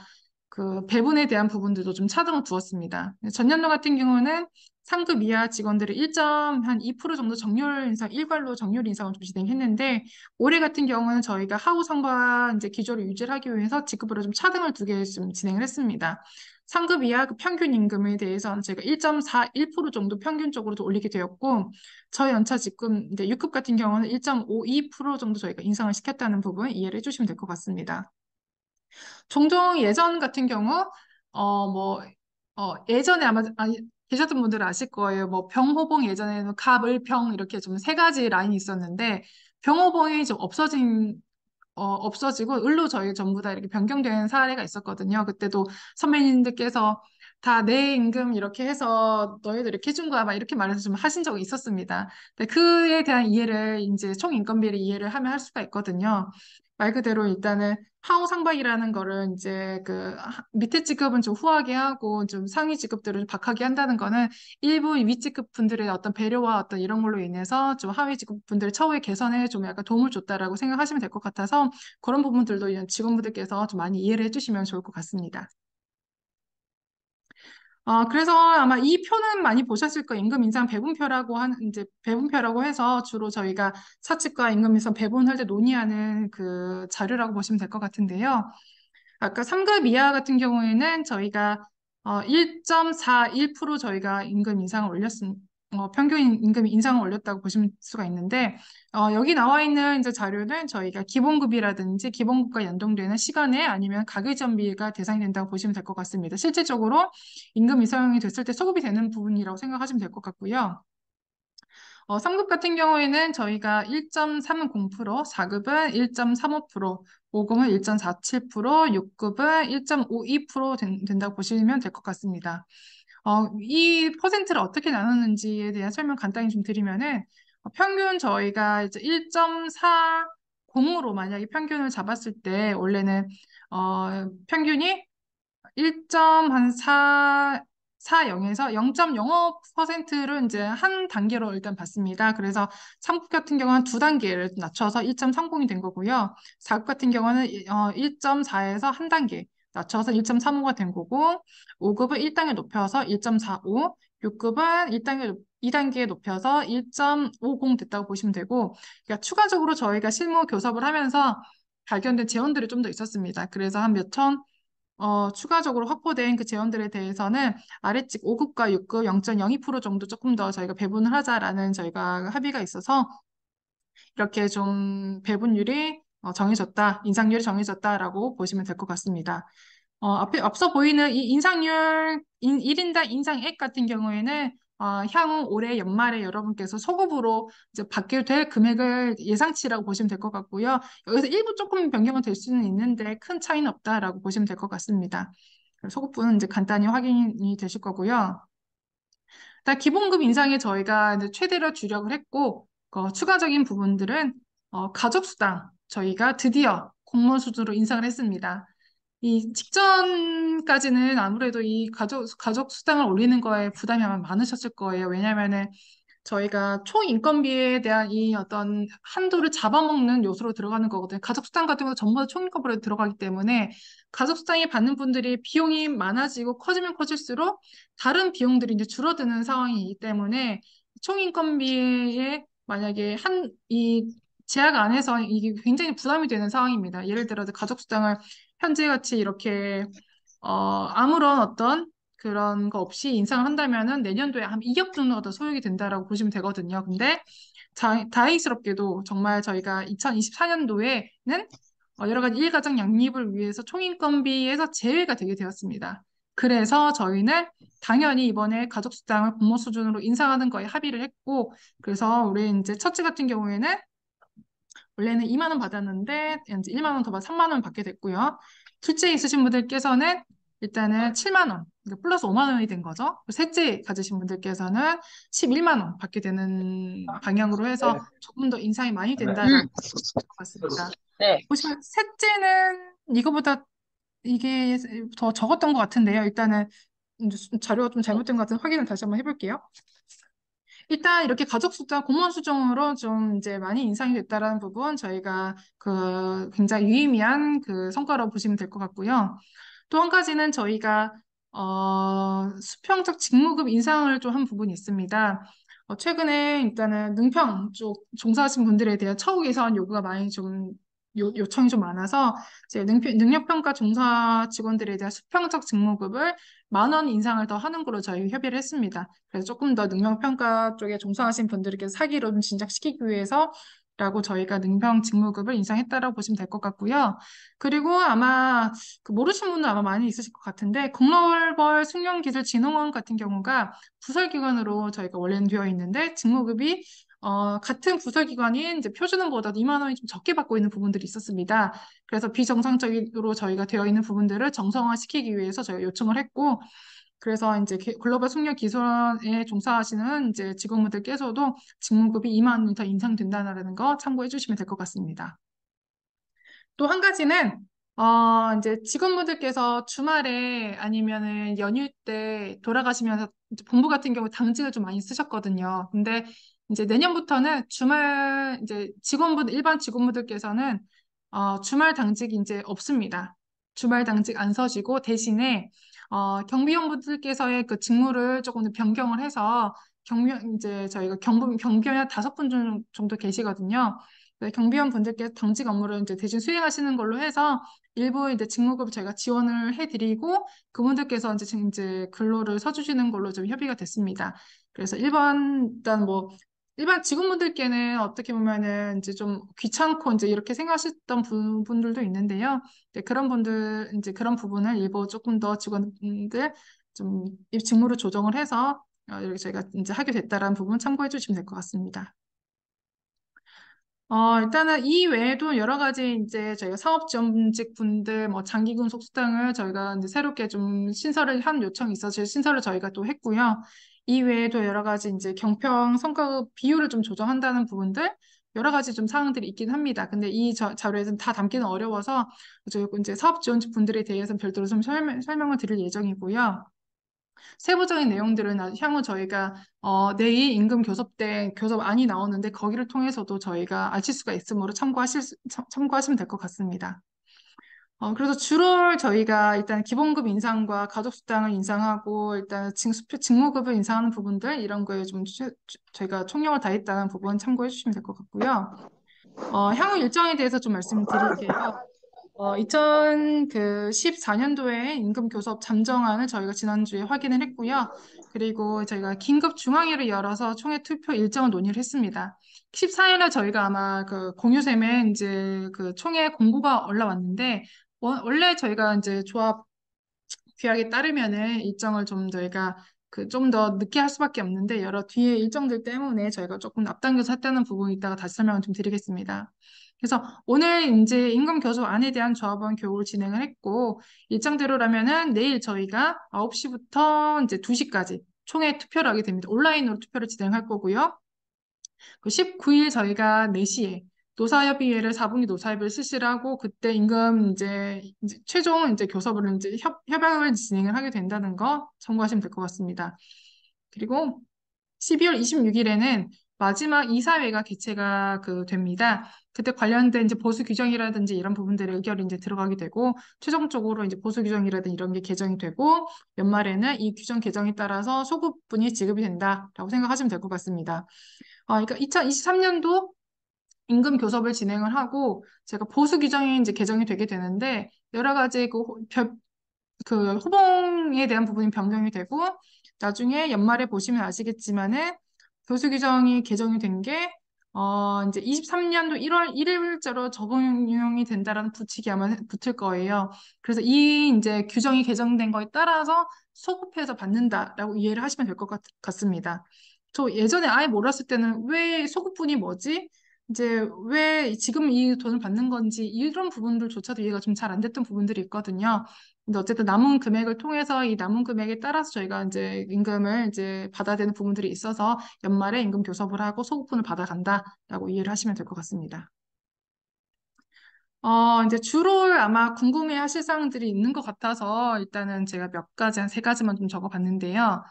그 배분에 대한 부분들도 좀 차등을 두었습니다. 전년도 같은 경우는 상급 이하 직원들을 1.2% 정도 정률 인상, 일괄로 정률 인상을 좀 진행했는데 올해 같은 경우는 저희가 하우 상과 이제 기조를 유지를 하기 위해서 직급으로 좀 차등을 두 개 좀 진행을 했습니다. 상급 이하 그 평균 임금에 대해서는 제가 1.41% 정도 평균적으로 좀 올리게 되었고 저희 연차 직급 이제 6급 같은 경우는 1.52% 정도 저희가 인상을 시켰다는 부분 이해를 해주시면 될 것 같습니다. 종종 예전 같은 경우, 뭐, 예전에 아마 계셨던 분들은 아실 거예요. 뭐, 병호봉 예전에는 갑을 병 이렇게 좀 세 가지 라인이 있었는데, 병호봉이 좀 없어지고, 을로 저희 전부 다 이렇게 변경되는 사례가 있었거든요. 그때도 선배님들께서 다 내 임금 이렇게 해서 너희들 이렇게 해준 거야. 막 이렇게 말해서 좀 하신 적이 있었습니다. 근데 그에 대한 이해를 이제 총인건비를 이해를 하면 할 수가 있거든요. 말 그대로 일단은 하우 상박이라는 거를 이제 그 밑에 직급은 좀 후하게 하고 좀 상위 직급들을 좀 박하게 한다는 거는 일부 윗직급 분들의 어떤 배려와 어떤 이런 걸로 인해서 좀 하위 직급 분들의 처우의 개선에 좀 약간 도움을 줬다라고 생각하시면 될 것 같아서 그런 부분들도 이런 직원분들께서 좀 많이 이해를 해주시면 좋을 것 같습니다. 그래서 아마 이 표는 많이 보셨을 거예요. 임금 인상 배분표라고 이제 배분표라고 해서 주로 저희가 사측과 임금 인상 배분할 때 논의하는 그 자료라고 보시면 될 것 같은데요. 아까 3급 이하 같은 경우에는 저희가 1.41% 저희가 임금 인상을 평균 임금 인상을 올렸다고 보실 수가 있는데 여기 나와 있는 이제 자료는 저희가 기본급이라든지 기본급과 연동되는 시간에 아니면 가계전비가 대상이 된다고 보시면 될 것 같습니다. 실질적으로 임금 인상이 됐을 때 소급이 되는 부분이라고 생각하시면 될 것 같고요. 3급 같은 경우에는 저희가 1.30%, 4급은 1.35%, 5급은 1.47%, 6급은 1.52% 된다고 보시면 될 것 같습니다. 이 퍼센트를 어떻게 나누는지에 대한 설명 간단히 좀 드리면은 평균 저희가 이제 1.40으로 만약에 평균을 잡았을 때 원래는 평균이 1.4에서 0.05%를 이제 한 단계로 일단 받습니다. 그래서 3급 같은 경우는 두 단계를 낮춰서 1.30이 된 거고요. 4급 같은 경우는 1.4에서 한 단계 낮춰서 1.35가 된 거고, 5급은 1단계 높여서 1.45, 6급은 2단계 높여서 1.50 됐다고 보시면 되고, 그러니까 추가적으로 저희가 실무 교섭을 하면서 발견된 재원들이 좀 더 있었습니다. 그래서 한 몇 천, 추가적으로 확보된 그 재원들에 대해서는 아래측 5급과 6급 0.02% 정도 조금 더 저희가 배분을 하자라는 저희가 합의가 있어서 이렇게 좀 배분율이 정해졌다, 인상률이 정해졌다라고 보시면 될 것 같습니다. 앞서 보이는 이 인상률, 1인당 인상액 같은 경우에는 향후 올해 연말에 여러분께서 소급으로 이제 받게 될 금액을 예상치라고 보시면 될 것 같고요. 여기서 일부 조금 변경은 될 수는 있는데 큰 차이는 없다라고 보시면 될 것 같습니다. 소급분은 이제 간단히 확인이 되실 거고요. 일단 기본급 인상에 저희가 이제 최대로 주력을 했고, 추가적인 부분들은 가족수당 저희가 드디어 공무원 수준으로 인상을 했습니다. 이 직전까지는 아무래도 이 가족 수당을 올리는 거에 부담이 아마 많으셨을 거예요. 왜냐면은 저희가 총 인건비에 대한 이 어떤 한도를 잡아먹는 요소로 들어가는 거거든요. 가족 수당 같은 것도 전부 다 총 인건비로 들어가기 때문에 가족 수당이 받는 분들이 비용이 많아지고 커지면 커질수록 다른 비용들이 이제 줄어드는 상황이기 때문에 총 인건비에 만약에 이 제약 안에서 이게 굉장히 부담이 되는 상황입니다. 예를 들어서 가족 수당을 현재 같이 이렇게 아무런 어떤 그런 거 없이 인상을 한다면은 내년도에 한 2억 정도가 더 소요가 된다라고 보시면 되거든요. 근데 다행스럽게도 정말 저희가 2024년도에는 여러 가지 일가정 양립을 위해서 총인건비에서 제외가 되게 되었습니다. 그래서 저희는 당연히 이번에 가족수당을 공모 수준으로 인상하는 거에 합의를 했고, 그래서 우리 이제 첫째 같은 경우에는 원래는 2만 원 받았는데 이제 1만 원 더 받아 3만 원 받게 됐고요. 둘째 있으신 분들께서는 일단은 7만 원, 그러니까 플러스 5만 원이 된 거죠. 셋째 가지신 분들께서는 11만 원 받게 되는 방향으로 해서 조금 더 인상이 많이 된다라고 것 같습니다. 네. 보시면 셋째는 이거보다 이게 더 적었던 것 같은데요. 일단은 이제 자료가 좀 잘못된 것 같은 확인을 다시 한번 해볼게요. 일단 이렇게 가족 숫자 공무원 수준으로 좀 이제 많이 인상이 됐다라는 부분 저희가 그 굉장히 유의미한 그 성과로 보시면 될 것 같고요. 또 한 가지는 저희가 수평적 직무급 인상을 좀 한 부분이 있습니다. 최근에 일단은 능평 쪽 종사하신 분들에 대한 처우 개선 요구가 많이 좀 요청이 좀 많아서 이제 능력평가 종사 직원들에 대한 수평적 직무급을 10,000원 인상을 더 하는 걸로 저희 협의를 했습니다. 그래서 조금 더 능력평가 쪽에 종사하신 분들에게 사기로 좀 진작시키기 위해서 라고 저희가 능평 직무급을 인상했다라고 보시면 될 것 같고요. 그리고 아마 모르시는 분은 아마 많이 있으실 것 같은데 글로벌 숙련기술진흥원 같은 경우가 부설기관으로 저희가 원래는 되어 있는데 직무급이 같은 부설기관인 이제 표준원보다 2만 원이 좀 적게 받고 있는 부분들이 있었습니다. 그래서 비정상적으로 저희가 되어 있는 부분들을 정상화시키기 위해서 저희가 요청을 했고 그래서 이제 글로벌 숙련 기술에 종사하시는 이제 직원분들께서도 직무급이 2만 원 더 인상된다는 거 참고해 주시면 될 것 같습니다. 또 한 가지는 이제 직원분들께서 주말에 아니면은 연휴 때 돌아가시면서 이제 본부 같은 경우 당직을 좀 많이 쓰셨거든요. 근데 이제 내년부터는 주말 이제 일반 직원분들께서는 주말 당직이 이제 없습니다. 주말 당직 안 서시고 대신에 경비원분들께서의 그 직무를 조금 더 변경을 해서 이제 저희가 경비원 5분 정도 계시거든요. 네, 경비원 분들께서 당직 업무를 이제 대신 수행하시는 걸로 해서 일부 이제 직무급을 저희가 지원을 해드리고 그분들께서 이제 근로를 서주시는 걸로 좀 협의가 됐습니다. 그래서 일단 뭐 일반 직원분들께는 어떻게 보면은 이제 좀 귀찮고 이제 이렇게 생각하셨던 분들도 있는데요. 네, 그런 분들 이제 그런 부분을 일부 조금 더 직원들 좀 이 직무를 조정을 해서 이렇게 저희가 이제 하게 됐다라는 부분 참고해 주시면 될 것 같습니다. 일단은 이 외에도 여러 가지 이제 저희가 사업지원직 분들, 뭐 장기근속 수당을 저희가 이제 새롭게 좀 신설을 한 요청이 있어서 신설을 저희가 또 했고요. 이 외에도 여러 가지 이제 경평 성과급 비율을 좀 조정한다는 부분들, 여러 가지 좀 사항들이 있긴 합니다. 근데 이 자료에서는 다 담기는 어려워서 저희 이제 사업지원직 분들에 대해서는 별도로 좀 설명을 드릴 예정이고요. 세부적인 내용들은 향후 저희가 내일 임금 교섭 때 교섭안이 나오는데 거기를 통해서도 저희가 아실 수가 있으므로 참고하시면 될 것 같습니다. 그래서 주로 저희가 일단 기본급 인상과 가족수당을 인상하고 일단 직무급을 인상하는 부분들 이런 거에 좀 저희가 총력을 다했다는 부분 참고해 주시면 될 것 같고요. 향후 일정에 대해서 좀 말씀을 드릴게요. 2014년도에 임금 교섭 잠정안을 저희가 지난주에 확인을 했고요. 그리고 저희가 긴급 중앙회를 열어서 총회 투표 일정을 논의를 했습니다. 14일에 저희가 아마 그 공유샘에 이제 그 총회 공고가 올라왔는데 원래 저희가 이제 조합 규약에 따르면은 일정을 좀 저희가 그 좀 더 늦게 할 수밖에 없는데 여러 뒤에 일정들 때문에 저희가 조금 앞당겨서 했다는 부분이 이따가 다시 설명을 좀 드리겠습니다. 그래서 오늘 이제 임금 교섭안에 대한 조합원 교육을 진행을 했고 일정대로라면은 내일 저희가 9시부터 이제 2시까지 총회 투표를 하게 됩니다. 온라인으로 투표를 진행할 거고요. 그 19일 저희가 4시에 노사협의회를 4분기 노사협의를 실시를 하고 그때 임금 이제 최종 이제 교섭을 이제 협약을 진행을 하게 된다는 거 참고하시면 될 것 같습니다. 그리고 12월 26일에는 마지막 이사회가 개최가 됩니다. 그때 관련된 이제 보수 규정이라든지 이런 부분들의 의결이 이제 들어가게 되고 최종적으로 이제 보수 규정이라든지 이런 게 개정이 되고 연말에는 이 규정 개정에 따라서 소급분이 지급이 된다라고 생각하시면 될 것 같습니다. 그러니까 2023년도 임금 교섭을 진행을 하고 제가 보수 규정이 이제 개정이 되게 되는데 여러 가지 그 호봉에 대한 부분이 변경이 되고 나중에 연말에 보시면 아시겠지만은 교수 규정이 개정이 된 게 이제 23년도 1월 1일자로 적용이 된다라는 부칙이 아마 붙을 거예요. 그래서 이 이제 규정이 개정된 거에 따라서 소급해서 받는다라고 이해를 하시면 될 것 같습니다. 저 예전에 아예 몰랐을 때는 왜 소급분이 뭐지? 이제 왜 지금 이 돈을 받는 건지 이런 부분들조차도 이해가 좀 잘 안 됐던 부분들이 있거든요. 근데 어쨌든 남은 금액을 통해서 이 남은 금액에 따라서 저희가 이제 임금을 이제 받아야 되는 부분들이 있어서 연말에 임금 교섭을 하고 소급분을 받아간다라고 이해를 하시면 될 것 같습니다. 이제 주로 아마 궁금해 하실 사항들이 있는 것 같아서 일단은 제가 몇 가지, 한 3가지만 좀 적어봤는데요.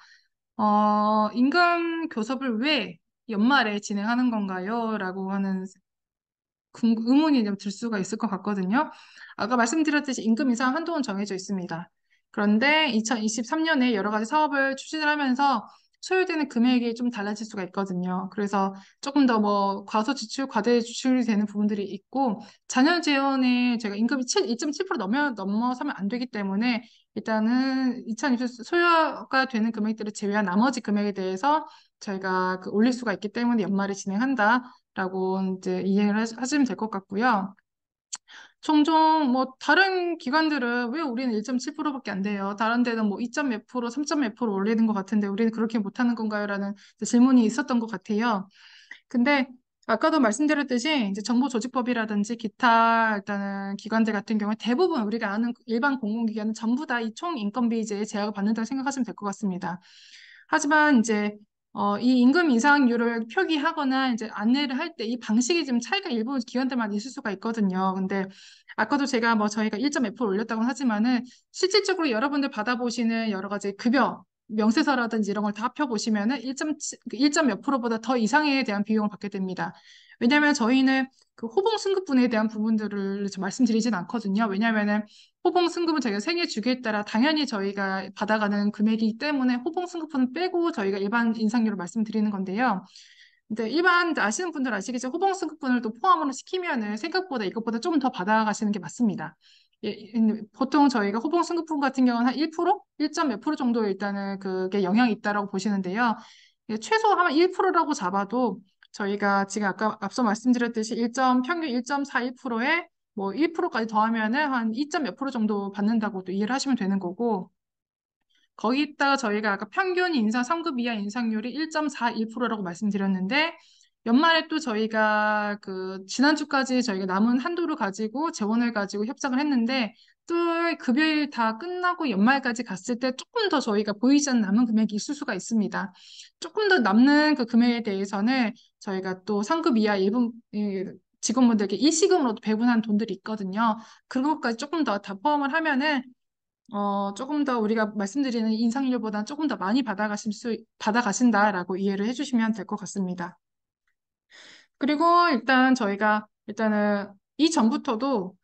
임금 교섭을 왜 연말에 진행하는 건가요? 라고 하는 의문이 좀 들 수가 있을 것 같거든요. 아까 말씀드렸듯이 임금 인상 한도는 정해져 있습니다. 그런데 2023년에 여러 가지 사업을 추진을 하면서 소요되는 금액이 좀 달라질 수가 있거든요. 그래서 조금 더 뭐 과소 지출, 과대 지출이 되는 부분들이 있고 자녀 재원에 제가 임금이 2.7% 넘어서면 안 되기 때문에 일단은 2024 소요가 되는 금액들을 제외한 나머지 금액에 대해서 저희가 올릴 수가 있기 때문에 연말에 진행한다라고 이제 이해를 하시면 될 것 같고요. 종종 뭐 다른 기관들은 왜 우리는 1.7%밖에 안 돼요? 다른 데는 뭐 2점 몇 프로, 3점 몇 프로 올리는 것 같은데 우리는 그렇게 못하는 건가요? 라는 질문이 있었던 것 같아요. 근데 아까도 말씀드렸듯이 이제 정보조직법이라든지 기타 일단은 기관들 같은 경우에 대부분 우리가 아는 일반 공공기관은 전부 다 이 총인건비제에 제약을 받는다고 생각하시면 될 것 같습니다. 하지만 이제 이 임금 인상률을 표기하거나 이제 안내를 할 때 이 방식이 좀 차이가 일부 기관들만 있을 수가 있거든요. 근데 아까도 제가 뭐 저희가 1.2% 올렸다고 하지만은 실질적으로 여러분들 받아보시는 여러 가지 급여 명세서라든지 이런 걸 다 합해보시면은 1점 몇 프로보다 더 이상에 대한 비용을 받게 됩니다. 왜냐하면 저희는 그 호봉 승급분에 대한 부분들을 좀 말씀드리진 않거든요. 왜냐하면은 호봉 승급은 저희가 생애 주기에 따라 당연히 저희가 받아가는 금액이기 때문에 호봉 승급분은 빼고 저희가 일반 인상률을 말씀드리는 건데요. 근데 일반 아시는 분들 아시겠죠? 호봉 승급분을 또 포함으로 시키면은 생각보다 이것보다 좀 더 받아가시는 게 맞습니다. 보통 저희가 호봉 승급분 같은 경우는 한 1%? 1점 몇 프로 정도 일단은 그게 영향이 있다라고 보시는데요. 최소 한 1%라고 잡아도 저희가 지금 아까 앞서 말씀드렸듯이 평균 1.41%에 뭐 1%까지 더하면은 한 2점 몇 프로 정도 받는다고 또 이해를 하시면 되는 거고 거기다가 저희가 아까 평균 인상 3급 이하 인상률이 1.41%라고 말씀드렸는데 연말에 또 저희가 그 지난주까지 저희가 남은 한도를 가지고 재원을 가지고 협상을 했는데 또 급여일 다 끝나고 연말까지 갔을 때 조금 더 저희가 보이지 않는 남은 금액이 있을 수가 있습니다. 조금 더 남는 그 금액에 대해서는 저희가 또 상급 이하 일부 직원분들께 일시금으로도 배분한 돈들이 있거든요. 그것까지 조금 더 다 포함을 하면은 조금 더 우리가 말씀드리는 인상률보다 조금 더 많이 받아가신다라고 이해를 해주시면 될 것 같습니다. 그리고 일단 저희가 일단은 이전부터도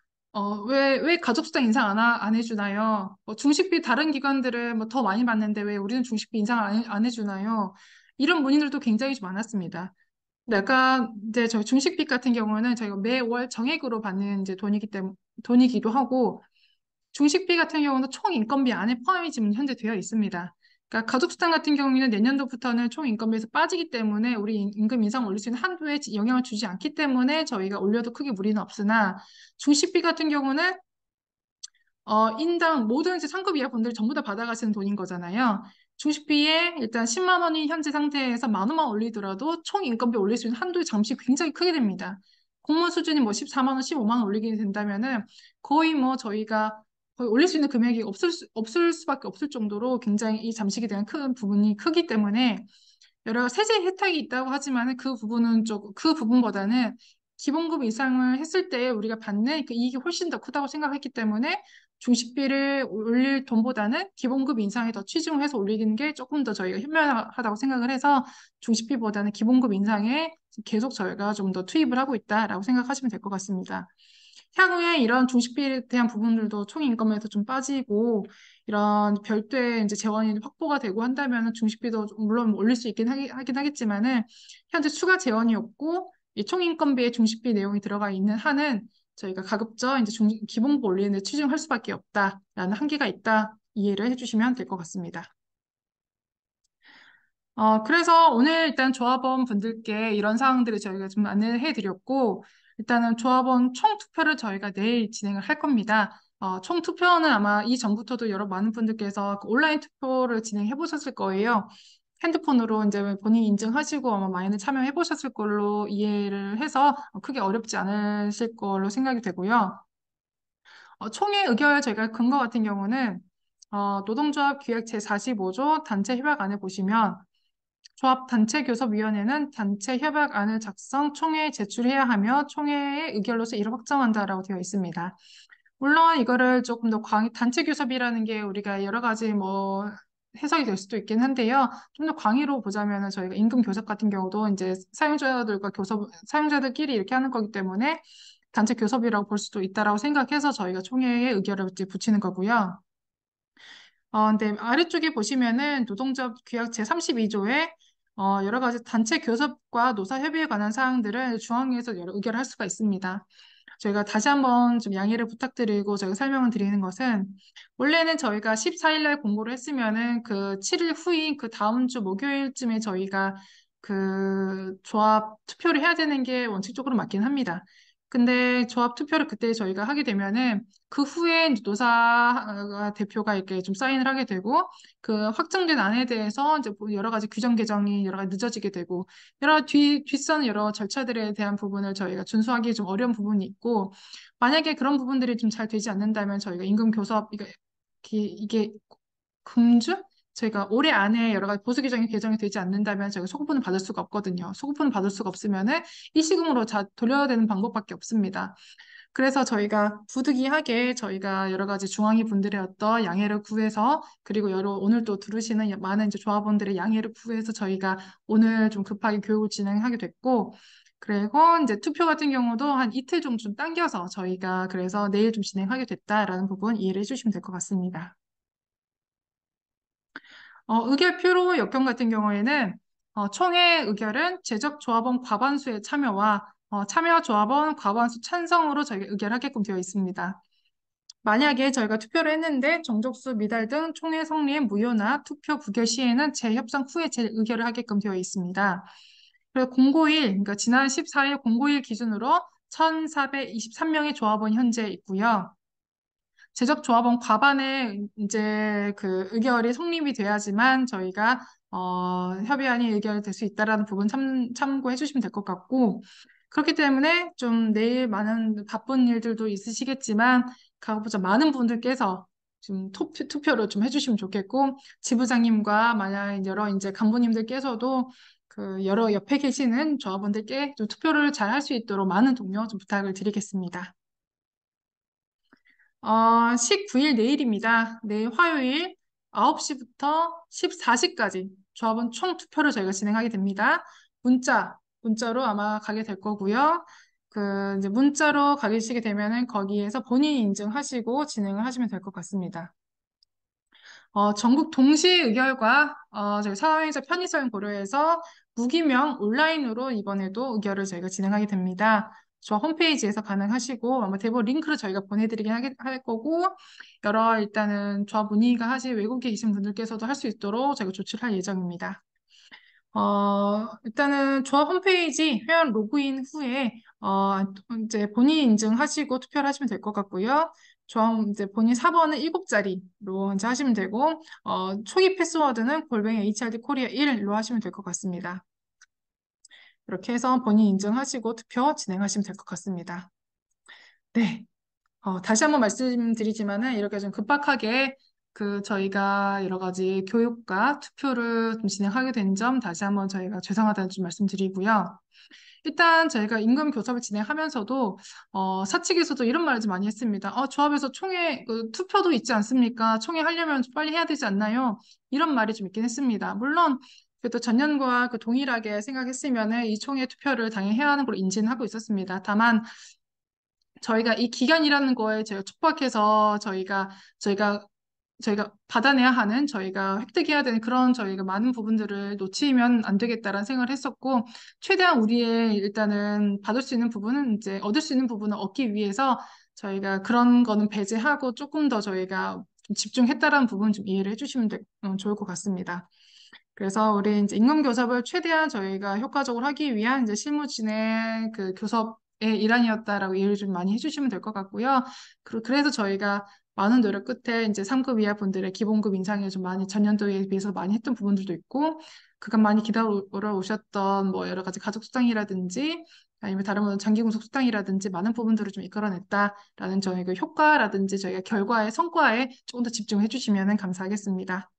왜 가족수당 인상 안 해주나요? 중식비 다른 기관들은 뭐 더 많이 받는데 왜 우리는 중식비 인상을 안 해주나요? 이런 문의들도 굉장히 좀 많았습니다. 근데 약간 이제 저희 중식비 같은 경우는 저희가 매월 정액으로 받는 이제 돈이기도 하고 중식비 같은 경우는 총 인건비 안에 포함이 지금 현재 되어 있습니다. 그러니까 가족수당 같은 경우에는 내년도부터는 총 인건비에서 빠지기 때문에 우리 임금 인상 올릴 수 있는 한도에 영향을 주지 않기 때문에 저희가 올려도 크게 무리는 없으나 중식비 같은 경우는 인당 모든 이제 상급 이하 분들이 전부 다 받아가시는 돈인 거잖아요. 중식비에 일단 10만 원이 현재 상태에서 만 원만 올리더라도 총 인건비 올릴 수 있는 한도의 잠시 굉장히 크게 됩니다. 공무원 수준이 뭐 14만 원, 15만 원 올리게 된다면은 거의 뭐 저희가 거의 올릴 수 있는 금액이 없을 수밖에 없을 정도로 굉장히 이 잠식에 대한 큰 부분이 크기 때문에 여러 세제 혜택이 있다고 하지만 그 부분은 그 부분보다는 기본급 이상을 했을 때 우리가 받는 그 이익이 훨씬 더 크다고 생각했기 때문에 중식비를 올릴 돈보다는 기본급 인상에 더 치중해서 올리는 게 조금 더 저희가 현명하다고 생각을 해서 중식비보다는 기본급 인상에 계속 저희가 좀 더 투입을 하고 있다라고 생각하시면 될 것 같습니다. 향후에 이런 중식비에 대한 부분들도 총인건비에서 좀 빠지고 이런 별도의 이제 재원이 확보가 되고 한다면 중식비도 물론 올릴 수 하긴 하겠지만은 현재 추가 재원이 없고 이 총인건비에 중식비 내용이 들어가 있는 한은 저희가 가급적 이제 기본급 올리는 데 치중할 수밖에 없다라는 한계가 있다 이해를 해주시면 될 것 같습니다. 그래서 오늘 일단 조합원 분들께 이런 사항들을 저희가 좀 안내해 드렸고, 일단은 조합원 총 투표를 저희가 내일 진행을 할 겁니다. 총 투표는 아마 이전부터도 여러 많은 분들께서 그 온라인 투표를 진행해 보셨을 거예요. 핸드폰으로 이제 본인이 인증하시고 아마 많이 참여해 보셨을 걸로 이해를 해서 크게 어렵지 않으실 걸로 생각이 되고요. 총회 의결 저희가 근거 같은 경우는 노동조합 기획 제45조 단체 협약안을 보시면 조합 단체교섭위원회는 단체 협약안을 작성 총회에 제출해야 하며 총회의 의결로서 이를 확정한다라고 되어 있습니다. 물론 이거를 조금 더 단체교섭이라는 게 우리가 여러 가지 뭐 해석이 될 수도 있긴 한데요. 좀 더 광의로 보자면은 저희가 임금 교섭 같은 경우도 이제 사용자들과 사용자들끼리 이렇게 하는 거기 때문에 단체 교섭이라고 볼 수도 있다라고 생각해서 저희가 총회에 의결을 이제 붙이는 거고요. 근데 아래쪽에 보시면은 노동조합 규약 제32조에 여러 가지 단체 교섭과 노사협의에 관한 사항들을 중앙위에서 여러 의결할 수가 있습니다. 저희가 다시 한번 좀 양해를 부탁드리고 저희가 설명을 드리는 것은 원래는 저희가 14일 날 공고를 했으면은 그 7일 후인 그 다음 주 목요일쯤에 저희가 그 조합 투표를 해야 되는 게 원칙적으로 맞긴 합니다. 근데 조합 투표를 그때 저희가 하게 되면은 그 후에 이제 노사 대표가 이렇게 좀 사인을 하게 되고 그 확정된 안에 대해서 이제 뭐 여러 가지 규정 개정이 여러 가지 늦어지게 되고 뒷선 여러 절차들에 대한 부분을 저희가 준수하기 좀 어려운 부분이 있고 만약에 그런 부분들이 좀 잘 되지 않는다면 저희가 임금 교섭 이게 금주? 저희가 올해 안에 여러 가지 보수 규정이 개정이 되지 않는다면 저희가 소급분을 받을 수가 없거든요. 소급분을 받을 수가 없으면은 일시금으로 돌려야 되는 방법밖에 없습니다. 그래서 저희가 부득이하게 저희가 여러 가지 중앙위 분들의 어떤 양해를 구해서 그리고 오늘 또 들으시는 많은 이제 조합원들의 양해를 구해서 저희가 오늘 좀 급하게 교육을 진행하게 됐고 그리고 이제 투표 같은 경우도 한 이틀 정도 좀 당겨서 저희가 그래서 내일 좀 진행하게 됐다라는 부분 이해를 해주시면 될 것 같습니다. 의결표로 역경 같은 경우에는 총회 의결은 제적 조합원 과반수의 참여와 참여 조합원 과반수 찬성으로 저희가 의결하게끔 되어 있습니다. 만약에 저희가 투표를 했는데 정족수 미달 등 총회 성리의 무효나 투표 부결 시에는 재협상 후에 재의결을 하게끔 되어 있습니다. 그리고 공고일, 그러니까 지난 14일 공고일 기준으로 1,423명의 조합원이 현재 있고요. 제적 조합원 과반의 이제 그 의결이 성립이 돼야지만 저희가 협의안이 의결될 수 있다라는 부분 참고해 주시면 될 것 같고 그렇기 때문에 좀 내일 많은 바쁜 일들도 있으시겠지만 가급적 많은 분들께서 좀 투표를 좀 해주시면 좋겠고 지부장님과 만약 여러 이제 간부님들께서도 그 여러 옆에 계시는 조합원들께 좀 투표를 잘 할 수 있도록 많은 독려 좀 부탁을 드리겠습니다. 19일 내일입니다. 내일 화요일 9시부터 14시까지 조합원 총 투표를 저희가 진행하게 됩니다. 문자로 아마 가게 될 거고요. 그 이제 문자로 가시게 되면은 거기에서 본인 인증하시고 진행을 하시면 될 것 같습니다. 전국 동시 의결과 저희 사회적 편의성 고려해서 무기명 온라인으로 이번에도 의결을 저희가 진행하게 됩니다. 저 홈페이지에서 가능하시고 아마 대본 링크를 저희가 보내드리긴 할 거고 여러 일단은 조합 문의가 하실 외국에 계신 분들께서도 할 수 있도록 저희가 조치를 할 예정입니다. 일단은 조합 홈페이지 회원 로그인 후에 이제 본인 인증하시고 투표를 하시면 될 것 같고요. 조합 이제 본인 4번은 7자리로 이제 하시면 되고 초기 패스워드는 골뱅이 HRD 코리아 1로 하시면 될 것 같습니다. 이렇게 해서 본인 인증하시고 투표 진행하시면 될 것 같습니다. 네. 다시 한번 말씀드리지만은 이렇게 좀 급박하게 그 저희가 여러 가지 교육과 투표를 좀 진행하게 된 점 다시 한번 저희가 죄송하다는 좀 말씀드리고요. 일단 저희가 임금 교섭을 진행하면서도 사측에서도 이런 말을 좀 많이 했습니다. 조합에서 총회 투표도 있지 않습니까? 총회 하려면 좀 빨리 해야 되지 않나요? 이런 말이 좀 있긴 했습니다. 물론 그래도 전년과 그 동일하게 생각했으면은 이 총회 투표를 당연히 해야 하는 걸로 인지는 하고 있었습니다. 다만 저희가 이 기간이라는 거에 제가 촉박해서 저희가 받아내야 하는 저희가 획득해야 되는 그런 저희가 많은 부분들을 놓치면 안 되겠다라는 생각을 했었고 최대한 우리의 일단은 받을 수 있는 부분은 이제 얻을 수 있는 부분을 얻기 위해서 저희가 그런 거는 배제하고 조금 더 저희가 좀 집중했다라는 부분 좀 이해를 해주시면 좋을 것 같습니다. 그래서 우리 이제 임금 교섭을 최대한 저희가 효과적으로 하기 위한 이제 실무 진행 그 교섭의 일환이었다라고 이해를 좀 많이 해주시면 될 것 같고요. 그래서 저희가 많은 노력 끝에 이제 3급 이하 분들의 기본급 인상을 좀 많이 전년도에 비해서 많이 했던 부분들도 있고 그간 많이 기다려 오셨던 뭐 여러 가지 가족 수당이라든지 아니면 다른 뭐 장기공석 수당이라든지 많은 부분들을 좀 이끌어냈다라는 저희 그 효과라든지 저희가 결과의 성과에 조금 더 집중해 주시면 감사하겠습니다.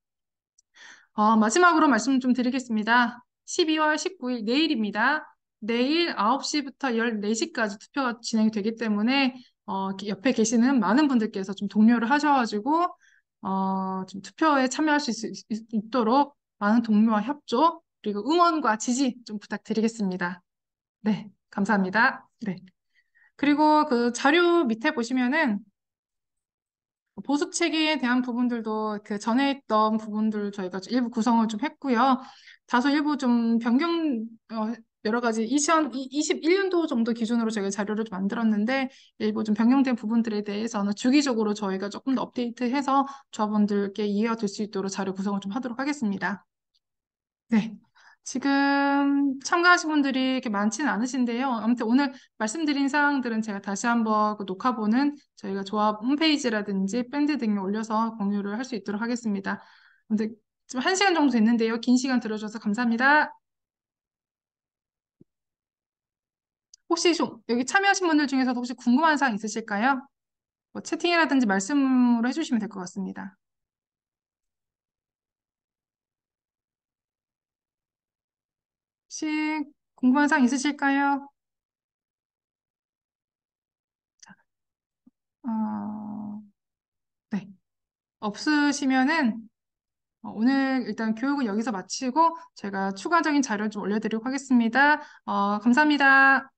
마지막으로 말씀 좀 드리겠습니다. 12월 19일 내일입니다. 내일 9시부터 14시까지 투표가 진행이 되기 때문에 옆에 계시는 많은 분들께서 좀 동료를 하셔가지고 좀 투표에 참여할 수 있도록 많은 동료와 협조, 그리고 응원과 지지 좀 부탁드리겠습니다. 네, 감사합니다. 네. 그리고 그 자료 밑에 보시면은 보수체계에 대한 부분들도 그 전에 있던 부분들 저희가 일부 구성을 좀 했고요. 다소 일부 좀 변경, 여러 가지 2021년도 정도 기준으로 저희가 자료를 좀 만들었는데 일부 좀 변경된 부분들에 대해서는 주기적으로 저희가 조금 더 업데이트해서 조합원들께 이해가 될 수 있도록 자료 구성을 좀 하도록 하겠습니다. 네. 지금 참가하신 분들이 이렇게 많지는 않으신데요. 아무튼 오늘 말씀드린 사항들은 제가 다시 한번 그 녹화본은 저희가 조합 홈페이지라든지 밴드 등에 올려서 공유를 할 수 있도록 하겠습니다. 근데 지금 1시간 정도 됐는데요. 긴 시간 들어주셔서 감사합니다. 혹시 좀 여기 참여하신 분들 중에서도 혹시 궁금한 사항 있으실까요? 뭐 채팅이라든지 말씀으로 해주시면 될 것 같습니다. 혹시 궁금한 사항 있으실까요? 어, 네. 없으시면은 오늘 일단 교육은 여기서 마치고 제가 추가적인 자료 좀 올려드리도록 하겠습니다. 감사합니다.